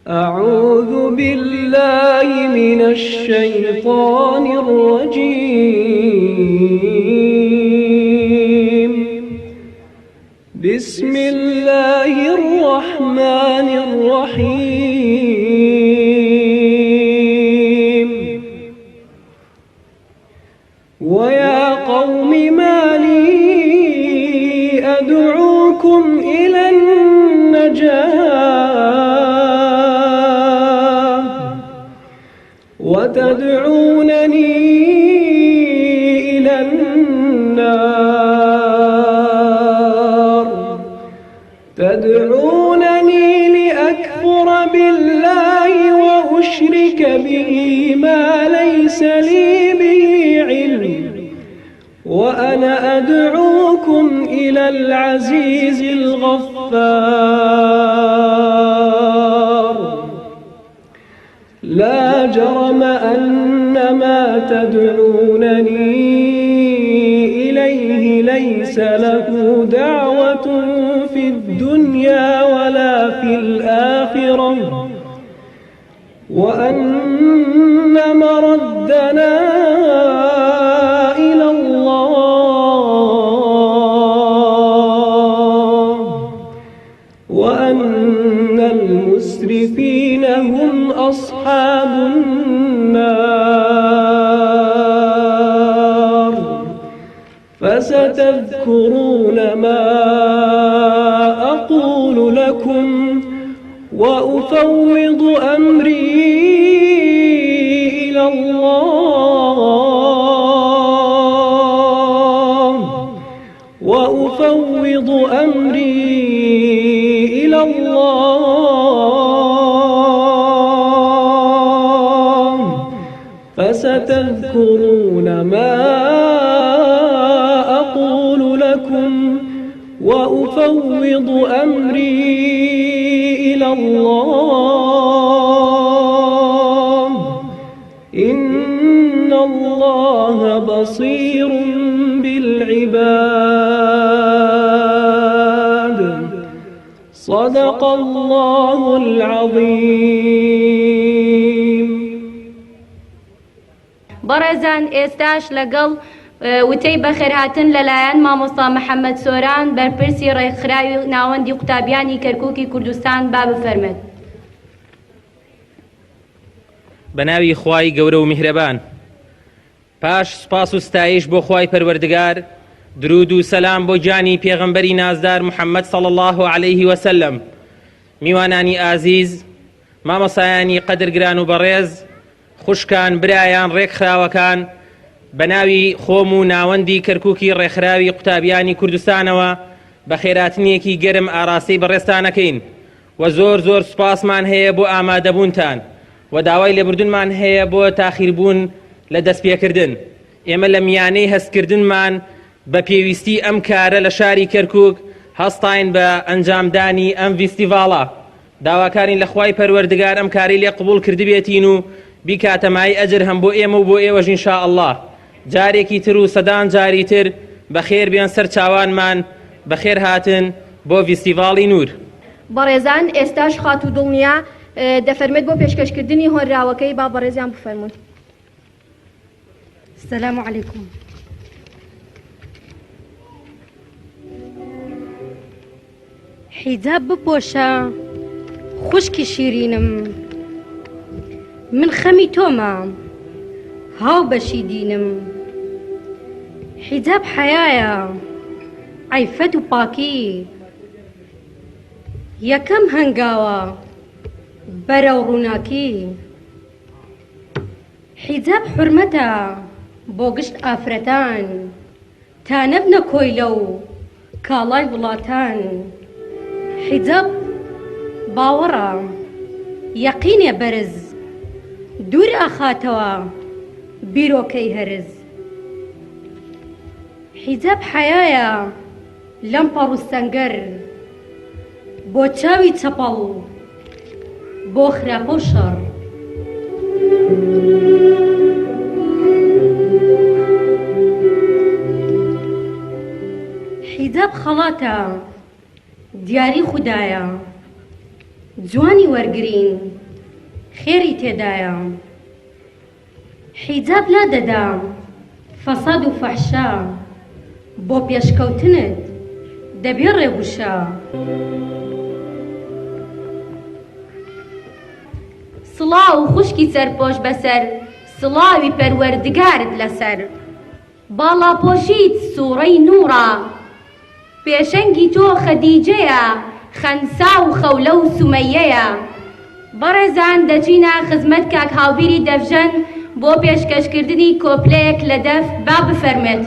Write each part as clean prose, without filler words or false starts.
أعوذ بالله من الشيطان الرجيم. بسم الله الرحمن الرحيم. ويا قوم ما لي أدعوكم إلى النجاة وتدعونني إلى النار. تدعونني لأكفر بالله وأشرك به ما ليس لي به علم، وأنا أدعوكم إلى العزيز الغفار. لا جرم أن ما تدعونني إليه ليس له دعوة في الدنيا ولا في الآخرة، وأن مردنا إلى الله، وأن المسرفين هم أصحاب النار. فستذكرون ما أقول لكم وأفوض أمري إلى الله، وأفوض أمري إلى الله. فستذكرون ما أقول لكم وأفوض أمري إلى الله، إن الله بصير بالعباد. صدق الله العظيم. بەڕێزان ئێستاش لەگەڵ وتەی بەخێرهاتن لەلایەن مامۆستا محەممەد سۆران بەرپرسی ڕێکخراوی ناوەندی قوتابیانی کەرکووکی کوردستان با بفەرمێت. بەناوی خوای گەورە و میهرەبان، پاش سپاس و ستایش بۆ خوای پەروەردگار، درود و سەلام بۆ جانی پێغەمبەری نازدار محەممەد صلی الله عليه وسلم، میوانانی ئازیز، مامۆسایانی قەدرگران و بەڕێز، خوشکان، برایان، ڕێکخراوەکان، بەناوی خۆم و ناوەندی کەرکووکی ڕێکخراوی قوتابیانی کوردستانەوە بە خێراتنیەکی گەرم ئاراستەی بەڕێستانەکەین و زۆر زۆر سوپاسمان هەیە بۆ ئامادەبوونتان و داوای لێبوردنمان هەیە بۆ تاخیربوون لە دەستپێکردن. ئێمە لە میانەی هەستکردنمان بە پێویستی ئەم کارە لە شاری کەرکووک هەستاین بە ئەنجامدانی ئەم ڤیستیڤاڵە. داواکارین لە خوای پەروەردگار ئەم کاری لێ قبوڵ کردبێتین و بیکاتەمای ئەجر هەم بۆ ئێمە و بۆ ئێوەژ ئینشا ئەڵڵا. جارێکی تر و سەدان جاری تر بەخێر بێن سەر چاوانمان، بەخێر هاتن بۆ ڤیستیڤاڵی نور. بەڕێزان ئێستاش خات و دڵنیا دەفەرمێت بۆ پێشکەشکردنی هۆنراوەکەی با بەڕێزیان بفەرمون. السلام عليكم. حجاب بپۆشە خوشکی شیرینم، من خەمی تۆمە هاو بەشی دینم. حجاب حەیایە عیفەت و پاکی، یەکەم هەنگاوە بەرەو ڕووناکی. حجاب حورمەتە بۆ گشت ئافرەتان، تا نەبنە کۆیلە و کاڵای وڵاتان. حجاب باوەڕە یەقینێ بەرز، دوور ئاخاتەوە بیرۆکەی هەرز. حجاب حەیایە لەم پەڕ و سەنگەر، بۆ چاوی چەپەڵ بۆ خراپە و شەڕ. حجاب خەڵاتە دیاری خودایە، جوانی وەرگرین خێری تێدایە حیجاب لا دەدام فەساد و فەحشا بۆ پێشکەوتنت دەبێ ڕێبوشە سڵاو و خوشکی سەرپۆش بەسەر سڵاوی پەروەردگارت لەسەر باڵاپۆشیت سوورەی نوورە پێشەنگی تۆ خەدیجەیە خەنسا و خەولە و سومەیەیە بەڕێزان دەچینە خزمەت کاک هاوبیری دەفژەن بۆ پێشکەشکردنی کۆپلەیەک لە دەف با بفەرمێت.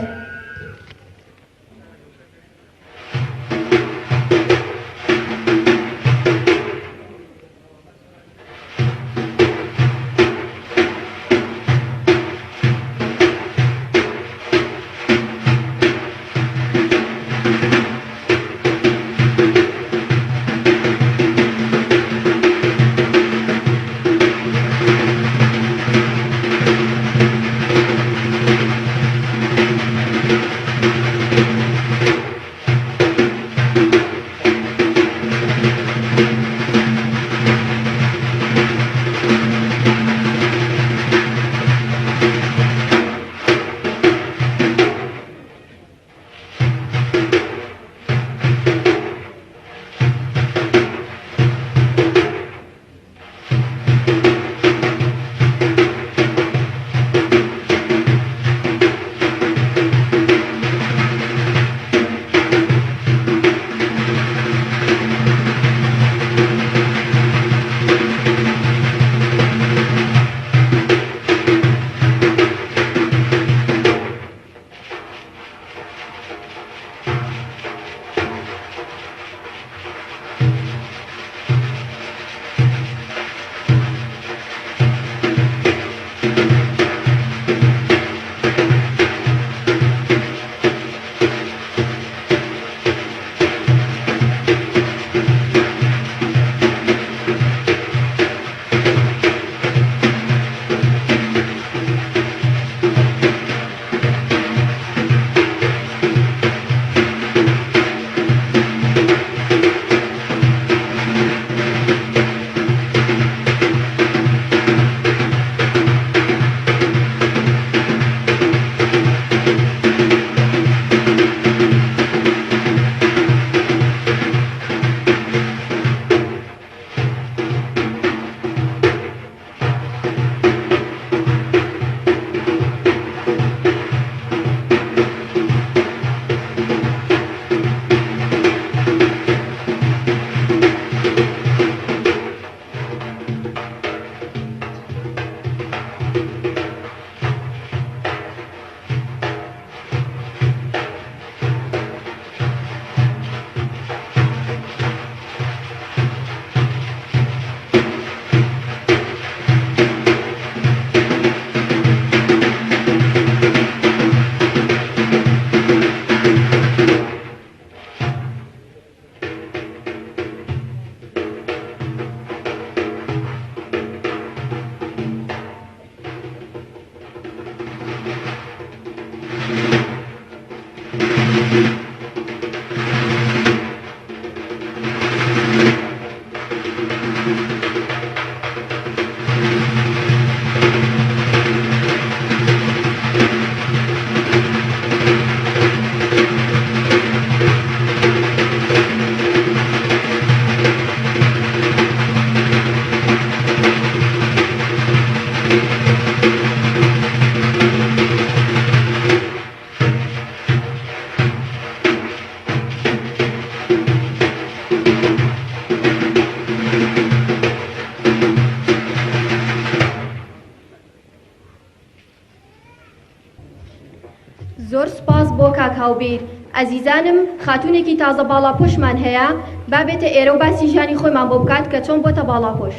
زۆر سپاس بۆ کاک هاوبیر. ئەزیزانم خاتونێکی تازە باڵاپۆشمان هەیە با بێتە ئێرە و باسی ژیانی خۆیمان بۆ بکات کە چۆن بۆتە باڵاپۆش.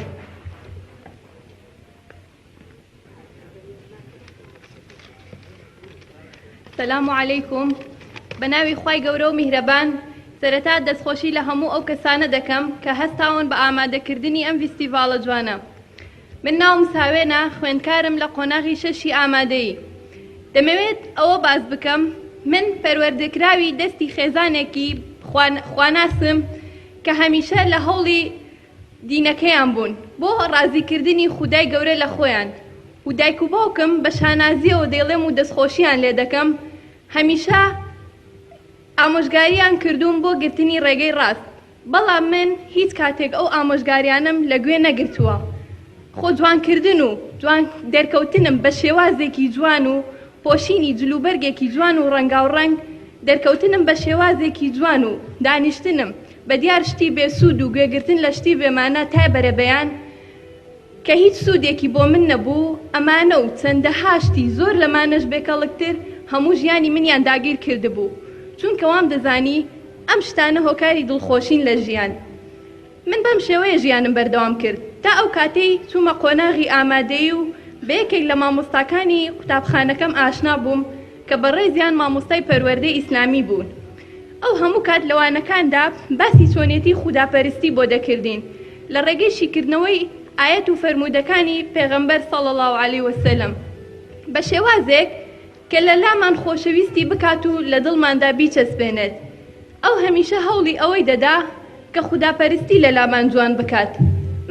سەلام عەلەیکوم. بە ناوی خوای گەورە و میهرەبان سەرەتا دەستخۆشی لە هەموو ئەو کەسانە دەکەم کە هەستاون بە ئامادەکردنی ئەم فیستیڤاڵە جوانە. من ناوم ساوێنە، خوێندکارم لە قۆناغی شەشی ئامادەیی. دەمەوێت ئەوە باز بکەم من پەروەردەکراوی دەستی خێزانێکی خواناسم کە هەمیشە لە هەوڵی دینەکەیان بوون بۆ ڕازیکردنی خودای گەورە لە خۆیان و دایک و باوکم بە شانازیەوە دەیڵێم و دەستخۆشییان لێ دەکەم هەمیشە ئامۆژگاریان کردوون بۆ گرتنی ڕێگەی ڕاست بەڵام من هیچ کاتێک ئەو ئامۆژگاریانم لە گوێ نەگرتووە خۆ جوانکردن و جوان دەرکەوتنم بە شێوازێکی جوان و پۆشینی جلوبەرگێکی جوان و ڕەنگاوڕەنگ دەرکەوتنم بە شێوازێکی جوان و دانیشتنم بە دیار شتی بێسوود و گوێگرتن لە شتی بێمانە تا بەرەبەیان کە هیچ سوودێکی بۆ من نەبوو ئەمانە و چەندەها شتی زۆر لەمانەش بێکەڵکتر هەموو ژیانی منیان داگیر کردبوو چونکە وام دەزانی ئەم شتانە هۆکاری دڵخۆشین لە ژیان من بەم شێوەیە ژیانم بەردەوام کرد تا ئەو کاتەی چوومە قۆناغی ئامادەی و بە یەکێک لە مامۆستاکانی قوتابخانەکەم ئاشنا بووم کە بەڕێزیان مامۆستای پەروەردەی ئیسلامی بوون ئەو هەموو کات لەوانەکاندا باسی چۆنێتی خوداپەرستی بۆ دەکردین لە ڕێگەی شیکردنەوەی ئاەت و فەرموودەکانی پێغەمبەر صلی الله علیه وسلم بە شێوازێک کە لە لامان خۆشەویستی بکات و لە دڵماندا بیچەسبێنێت ئەو هەمیشە هەوڵی ئەوەی دەدا کە خوداپەرستی لە لامان جوان بکات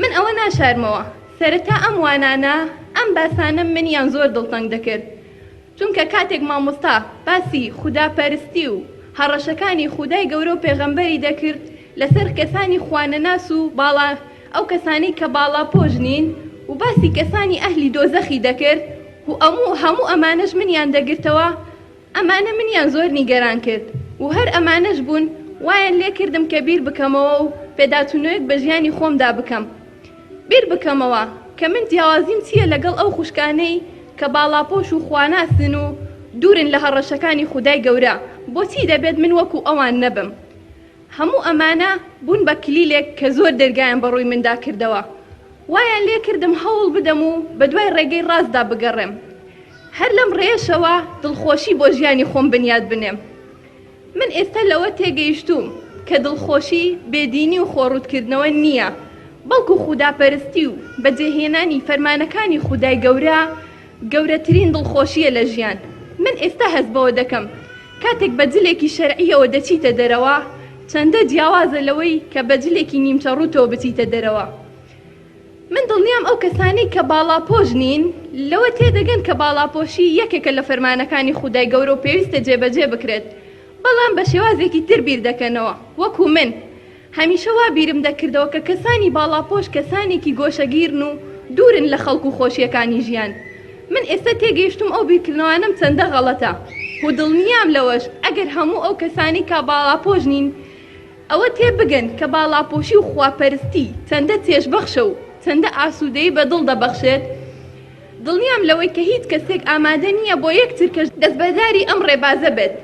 من ئەوە ناشارمەوە سەرەتا ئەم وانانە ئەم باسانە منیان زۆر دڵتەنگ دەکرد چونکە کاتێک مامۆستا باسی خوداپەرستی و هەڕەشەکانی خودای گەورە و پێغەمبەری دەکرد لەسەر کەسانی خوانەناس و باڵا ئەو کەسانی کە باڵاپۆش نین و باسی کەسانی ئەهلی دۆزەخی دەکرد و هەموو ئەمانەش منیان دەگرتەوە ئەمانە منیان زۆر نیگەران کرد و هەر ئەمانەش بوون وایان لێ کردم کە بیر بکەمەوە و پێداچوونەوەیەک بە ژیانی خۆمدا بکەم بیر بکەمەوە کە من جیاوازیم چییە لەگەڵ ئەو خوشکانەی کە باڵاپۆش و خواناسن و دوورن لە هەڕەشەکانی خودای گەورە بۆچی دەبێت من وەکو ئەوان نەبم هەموو ئەمانە بوون بە کلیلێک کە زۆر دەرگایان بەڕووی مندا کردەوە وایان لێ کردم هەوڵ بدەم و بە دوای ڕێگەی ڕاستدا بگەڕێم هەر لەم ڕێشەوە دڵخۆشی بۆ ژیانی خۆم بنیاد بنێم من ئێستا لەوە تێگەیشتوم کە دڵخۆشی بێدینی و خۆڕوودکردنەوە نییە بەڵکو خوداپەرستی و بەجێهێنانی فەرمانەکانی خودای گەورە گەورەترین دڵخۆشیە لە ژیان من ئێستا هەست بەوە دەکەم کاتێک بە جلێکی شەرعیەوە دەچیتە دەرەوە چەندە جیاوازە لەوەی کە بە جلێکی نیمچە ڕووتەوە بچیتە دەرەوە من دڵنیام ئەو کەسانی کە باڵاپۆش نین لەوە تێدەگەن کە باڵاپۆشی یەکێکە لە فەرمانەکانی خودای گەورە و پێویستە جێبەجێ بکرێت بەڵام بە شێوازێکی تر بیر دەکەنەوە وەکو من هەمیشە وا بیرم دەکردەوە کە کەسانی باڵاپۆش کەسانێکی گۆشەگیرن و دوورن لە خەڵک و خۆشیەکانی ژیان من ئێستا تێگەیشتم ئەو بیرکردنەوانم چەندە غەڵەتە و دڵنیام لەوەش ئەگەر هەموو ئەو کەسانی کە باڵاپۆش نین ئەوە تێبگەن کە باڵاپۆشی و خواپەرستی چەندە چێژبەخشە و چەندە ئاسوودەیی بە دڵ دەبەخشێت دڵنیام لەوەی کە هیچ کەسێک ئامادە نییە بۆ یەکتر کە دەستبەرداری ئەم ڕێبازە بێت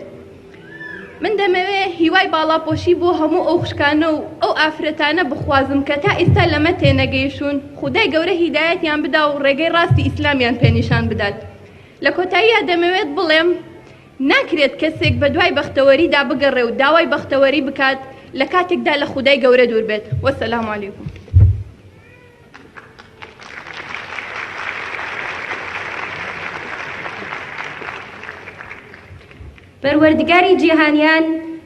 من دەمەوێت هیوای باڵاپۆشی بۆ هەموو ئەو خوشکانە و ئەو ئافرەتانە بخوازم کە تا ئێستا لەمە تێنەگەیشتون خودای گەورە هیدایەتیان بدا و ڕێگەی ڕاستی ئیسلامیان پێنیشان بدات لە کۆتاییە دەمەوێت بڵێم ناکرێت کەسێک بە دوای بەختەوەریدا بگەڕێ و داوای بەختەوەری بکات لە کاتێکدا لە خودای گەورە دوور بێت وەسەلام عەلەیکوم پەروەردگاری جیهانیان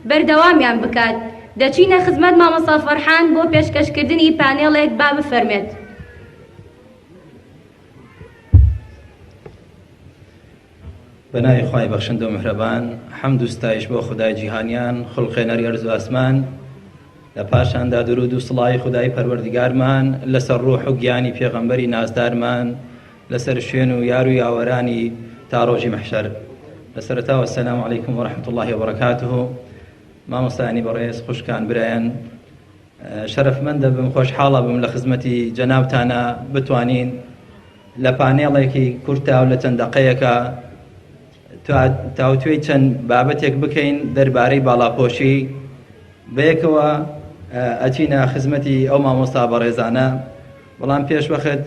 بەردەوامیان بکات دەچینە خزمەت مامۆستا فەرحان بۆ پێشکەشکردنی پانێڵێک با بفەرمێت بەناوی خوای بەخشندە و میهرەبان حەمد و ستایش بۆ خودای جیهانیان خوڵقێنەری ئەرز و ئاسمان لە پاشاندا درود و سڵای خودای پەروەردگارمان لەسەر ڕوح و گیانی پێغەمبەری نازدارمان لەسەر شوێن و یار و یاوەرانی تا ڕۆژی مەحشەر لەسەرەتاوە السلام عەلەیکم وەرەحمەتوڵڵاهی وبەرەکاتوه مامۆستایانی بەڕێز خوشکان برایان شەرەفمەندە بم خۆشحاڵە بم لە خزمەتی جەنابتانە بتوانین لە پانێڵێکی کورتە و لە چەند دەقەیەکە تاوتوێی چەند بابەتێک بکەین دەربارەی باڵاپۆشی بەیەکەوە ئەچینە خزمەتی ئەو مامۆستا بەڕێزانە بەڵام پێشوەخت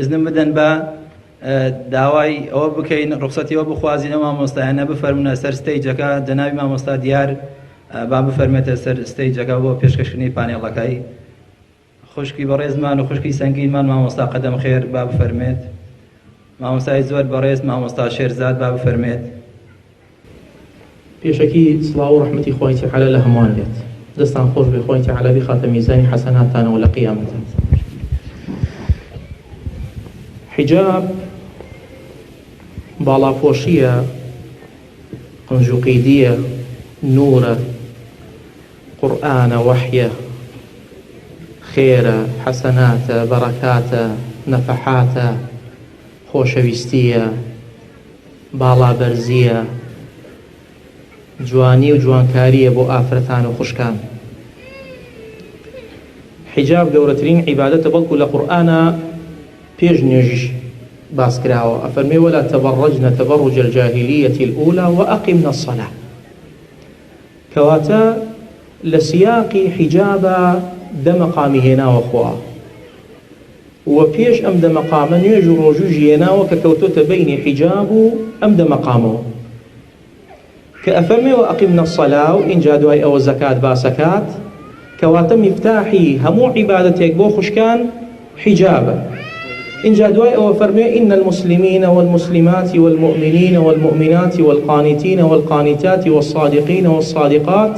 ئذنم بدەن بە داوای ئەوە بکەین ڕوخسەتی ئەوە بخوازین ئەو مامۆستایانە بفەرمونە سەر ستەیجەکە جەنابی مامۆستا دیار با بفەرمێتە سەر ستەیجەکە بۆ پێشکەشکردنی پانێڵەکەی خوشکی بەڕێزمان و خوشکی سەنگینمان مامۆستا قەدەم خێر با بفەرمێت مامۆستای زۆر بەڕێز مامۆستا شێرزاد با بفەرمێت پێشەکی سڵاو و ڕەحمەتی خوای تەعالا لە هەمووان بێت دەستان خۆش بێ خۆی تەعالا بخاتە میزانی حەسەناتانەوە لە قیامەتە. حیجاب باڵاپۆشیە، قنج و قیدیە، نورە، قورئانە، وەحیە، خێرە، حەسەناتە، بەڕەکاتە، نەفەحاتە، خۆشەویستیە، باڵابەرزیە، جوانی و جوانکاریە بۆ ئافرەتان و خوشکان. حیجاب گەورەترین عیبادەتە، بەڵکو لە قورئانە پێش نوێژیش باس کراوە. ئەفەرمێ وەلا تەبەڕەجنە تەبەڕوج الجاهلیەتی الأولى وأقمنا الصلاة. کەواتە لە سیاقی حیجابە دەمەقامی هێناوە خوا، و پێش ئەم دەمەقامە نوێژ و ڕۆژوژ هێناوە کە کەوتۆتە بەینی حیجاب و ئەم دەمەقامەوە، کە ئەفەرمێ وأقمنا الصلاة و ئینجا دوای ئەوە زەکات باسەکات، کەواتە میفتاحی هەموو عیبادەتێک بۆ خوشکان حیجابە. إنجا دواء وفرمي إن المسلمين والمسلمات والمؤمنين والمؤمنات والقانتين والقانتات والصادقين والصادقات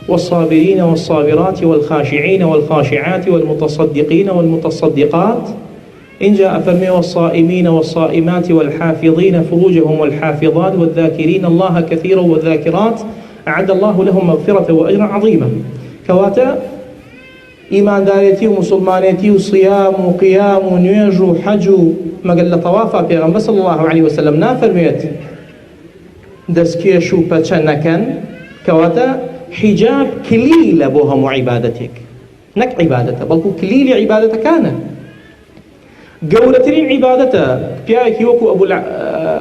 والصابرين والصابرات والخاشعين والخاشعات والمتصدقين والمتصدقات إنجا أفرمي والصائمين والصائمات والحافظين فروجهم والحافظات والذاكرين الله كثيرا والذاكرات أعد الله لهم مغفرة وأجرا عظيما. كواتا إيمان داريتي ومسلمانيتي وصيام وقيام ونيوج وحج مقل طوافا بيغمبر صلى الله عليه وسلم نافرميت دسكيش وبتشنكن. كواتا حجاب كليل بوها معبادتك نك عبادته بلكو كليل عبادته كان قولترين عبادته بياك يوكو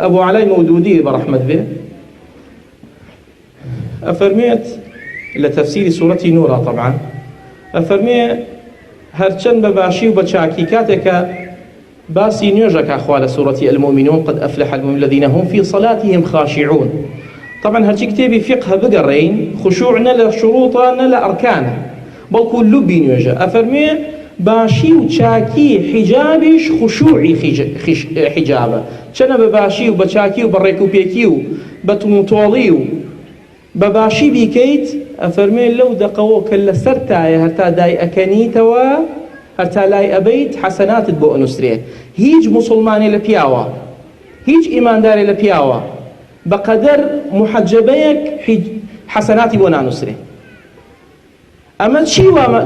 أبو علي مودودي برحمة به أفرميت لتفسير سورة نورا طبعا أفرمي هرچن بباشي وبچاكي كاتك باسي نيوجك أخوال سورة المؤمنون قد أفلح المؤمنون الذين هم في صلاتهم خاشعون. طبعا هرچي كتابي فقه بقرين خشوعنا لشروطنا لأركانه بل كل بينيوجا أفرمي باشي وچاكي حجابش خشوعي حجابه چنا بباشي وبچاكي وبريكو بيكيو بتمطوليو بباشي بيكيت أفرمي لو دقوو كلا سرتايا هرتا داي أكنيتوا هرتا لاي أبيت حسنات بو أنسريه. هيج مسلماني لبياوا هيج إيمان داري لبياوا بقدر محجبيك حسناتي بو نانسريه. أما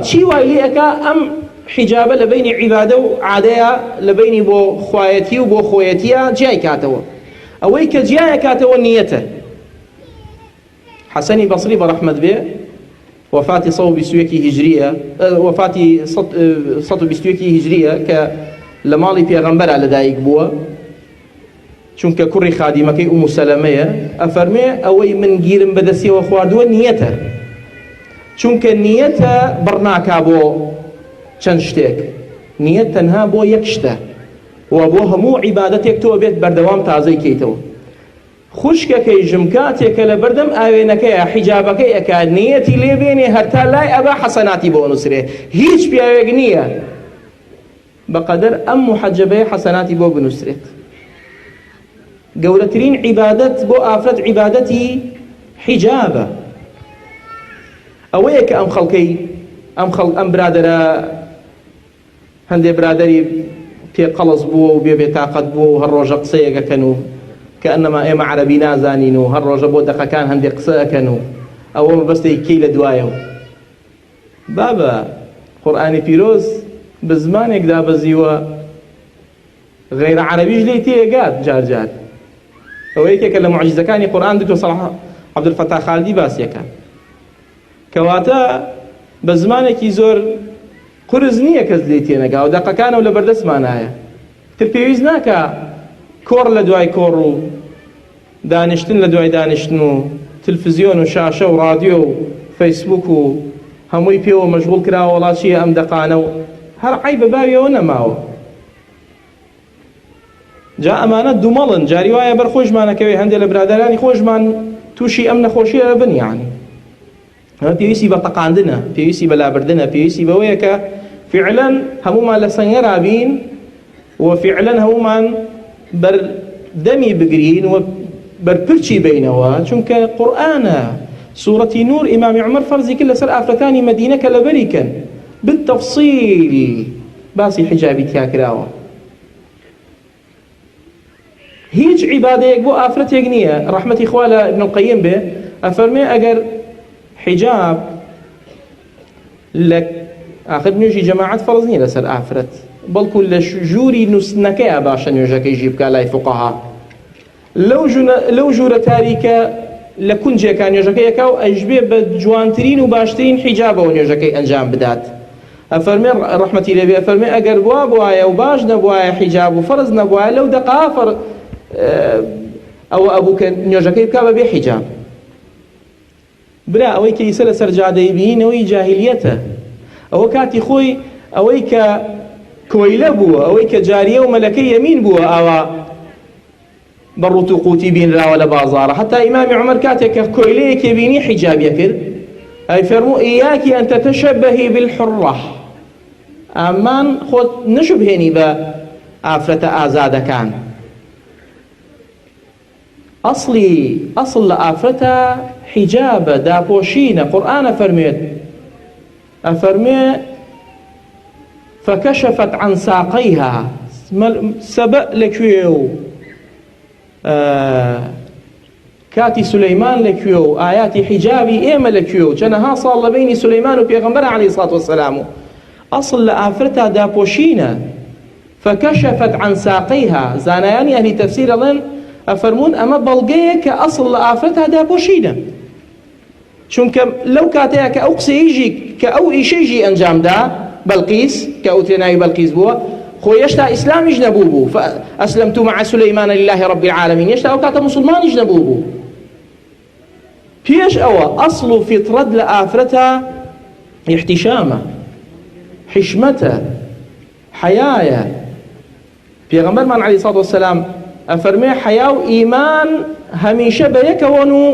تشيوا إليكا أم حجابة لبين عبادة وعادية لبين بو خوايتي وبو خويتيا جاي كاتوا أويك جاي كاتوا نيته. حسني بصري برحمة به وفاتي صو بسويكي هجرية وفاتي صوت بسويكي هجرية كلمالي بيغمبر على دايق بوا چونك كوري خادمكي أم سلمية أفرمي أوي من جيرم بدسي وخواردوا نيته چونك نيته برناكا بو چنشتك نيت تنها بو يكشته وبو همو عبادتك تو بيت بردوام تازي كيتو خوشکەکەی ژمکاتێکە لە بەردەم ئاوێنەکەیە حیجابەکەی ئەکات نیەتی لێبێنێ هەرتا لای ئەبا حەسەناتی بۆ نووسرێ هیچ پیاوێک نییە بەقەدەر ئەم محەجەبەیە حەسەناتی بۆ بنووسرێت. گەورەترین عیبادەت بۆ ئافرەت عیبادەتی حیجابە. ئەوەیە کە ئەم برادەرە هەندێک برادەری پێ قەڵس بووە و بێ تاقەت بوو و هەر ڕۆژە قسەیەکەکەن و كأنما إما عربي نازانينو هر رجبو دقا كان هندي قصة كانوا أو بس يكيل دوايو بابا قرآن فيروز بزمان يقدا بزيوا غير عربي جليتي قاد جار أو هيك كلا معجزة كان قرآن دكتور صلاح عبد الفتاح خالدي باسيا كان كواتا بزمانك يزور قرزنية كزليتي نقا ودقا كان ولا بردس معناها تربيويز ناكا كور لدواي كورو دانشتن لدواي دانشتنو تلفزيون وشاشة وراديو فيسبوك وهموي بيو مشغول كرا ولا شيء أم دقانو هر عيب بابي ونماو جاء أمانة دومالن جاري وايا برخوش مانا كوي هندي لبرادراني خوش مان توشي أمنا خوشي أبن يعني بيويسي بطقاندنا بيويسي بلابردنا بيويسي بويكا فعلا هموما لسنغرا بين وفعلا هموما بر دمي بقرين وبر برشي بينوا چونك قرآن سورة نور إمام عمر فرزي كل سر أفركاني مدينة كالبريكا بالتفصيل باسي حجابي تياكراوة هيج عبادة بو آفرت يقنية رحمة إخوالة ابن القيم به أفرمي أجر حجاب لك آخر نيجي جماعة فرزني لسر آفرت بل كل جوري نسنكي باشا نيجي يجيب كالاي فقهاء لو جورة تاريكة لكن جي كان نيجي يكاو أجبه بجوانترين وباشترين حجابه ونيجي أنجام بدات أفرمي رحمتي لبي أفرمي أجر بوايا وباش نبوايا حجاب وفرز نبوايا لو دقافر أو أبوك نيجي بكابا بحجاب برا أويك يسأل سرجادة يبين أوي جاهليته أو كاتي خوي أويك كويلة بوا أويك جارية وملكية مين بوا أو بروتو قوتي بين لا ولا بازار حتى إمام عمر كاتك كويلة يبيني حجاب يكر أي فرمو إياك أن تتشبهي بالحرة أمان خود نشبهني بآفرة آزاد كان أصل لآفرة حجاب دابوشين قرآن أفرميت فكشفت عن ساقيها سبأ لكيو كاتي سليمان لكيو آيات حجابي إيما لكيو جنها صال بين سليمان وبيغمبر عليه الصلاة والسلام أصل لآفرتها دابوشين فكشفت عن ساقيها زانياني أهل تفسير لن أفرمون أما بلغيه كأصل لآفرتها دابوشين چونکە لەو کاتەیە کە ئەو قسەیژی کە ئەو ئیشەیژی ئەنجامدا بەلقیس کە ئەو تێناوی بەلقیس بووە خۆ هێشتا ئیسلامیش نەبوو بوو فأسلمت مع سليمان لله رب العالمين هێشتا ئەو کاتە مسلمانیش نەبوو بوو پێش ئەوە ئەسڵ و فیترەت لە ئافرەتە احتیشامە حشمەتە حەیایە پێغەمبەرمان عەلەیهی سەڵاتو وەسەلام ئەفەرمێ حەیا و ئیمان هەمیشە بەیەکەوەن و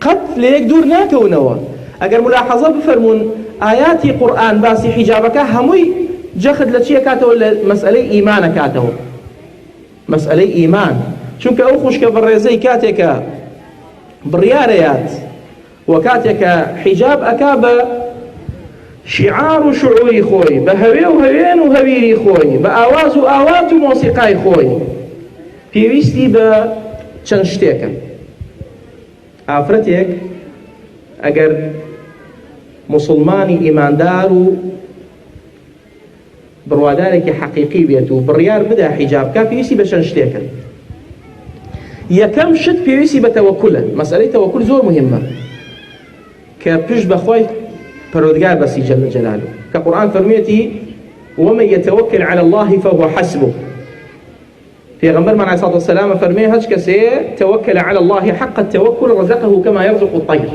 قد ليك دور ناكونوا اگر ملاحظه بفرمون آياتي قرآن باسي حجابك هموي جخد لشي كاتو مسألة إيمان كاتو مسألة إيمان چونك أو خوشك بالرزي كاتك برياريات وكاتك حجاب أكاب شعار شعوري خوي بهوي وهوين وهويري خوي بآواز وآوات وموسيقاي خوي في ويستي بچنشتيك ئافرەتێک ئەگەر مسلمانی ئیماندار و بڕوادارێکی حەقیقی بێت و بڕیار بدا حیجابکە پێویستی بە چەند شتێکە یەکەم شت پێویستی بە تەوەکولە مەسئلەی تەوەکول زۆر مهمە کە پشت بەخوای پەروەردگار بەسی جەل جەلالو کە قورئان فەرموویەتی ومن يتوكل على الله فهو حسبه پیغمبر من علیه الصلاة والسلام فرمي هج کسی توکل على الله حق التوكل رزقه كما يرزق الطير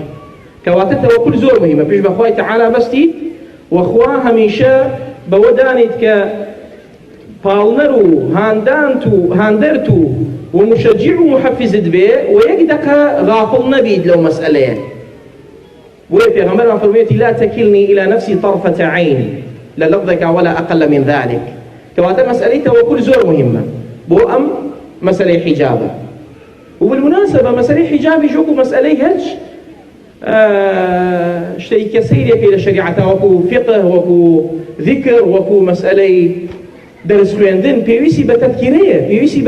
كواتر توكل زور مهمة پیش بخوای تعالی بستی وخوا همیشه بودانید که پالنرو هاندرتو ومشجع ومحفزت به ويقدك غافل نبيد لو مسألة ويغمبر من فرميتي لا تكلني إلى نفسي طرفة عين لا لفظك ولا أقل من ذلك كواتر مسألة توكل زور مهمة بو أم مسألة حجابة وبالمناسبة مسألة حجابي جوكو مسألة هج شيء كثير إلى شريعة وكو فقه وكو ذكر وكو مسألة درس خويندن بيويسي بتذكيرية بيويسي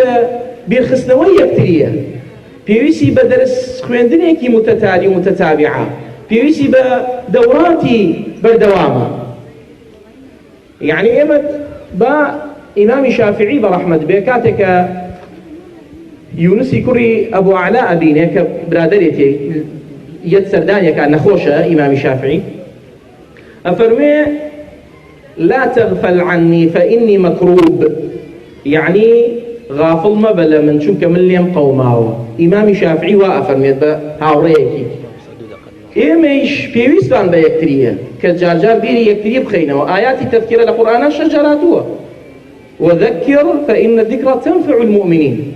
بالخصنوية كتيرية بيويسي بدرس خويندن يكي متتالي ومتتابعة بيويسي بدوراتي بالدوامة يعني إمت إمام شافعي برحمة بيكاتك يونسي كري أبو علاء بينك برادريتي يد سردانيا كان نخوشة إمام شافعي أفرمي لا تغفل عني فإني مكروب يعني غافل ما بلا من شنك من ليم قوماو إمام شافعي وأفرمي هاوريكي إيميش بيويستان بيكترية كالجارجار بيري يكترية بخينة وآيات التذكير لقرآن شجراتها وذكر فإن الذكرى تنفع المؤمنين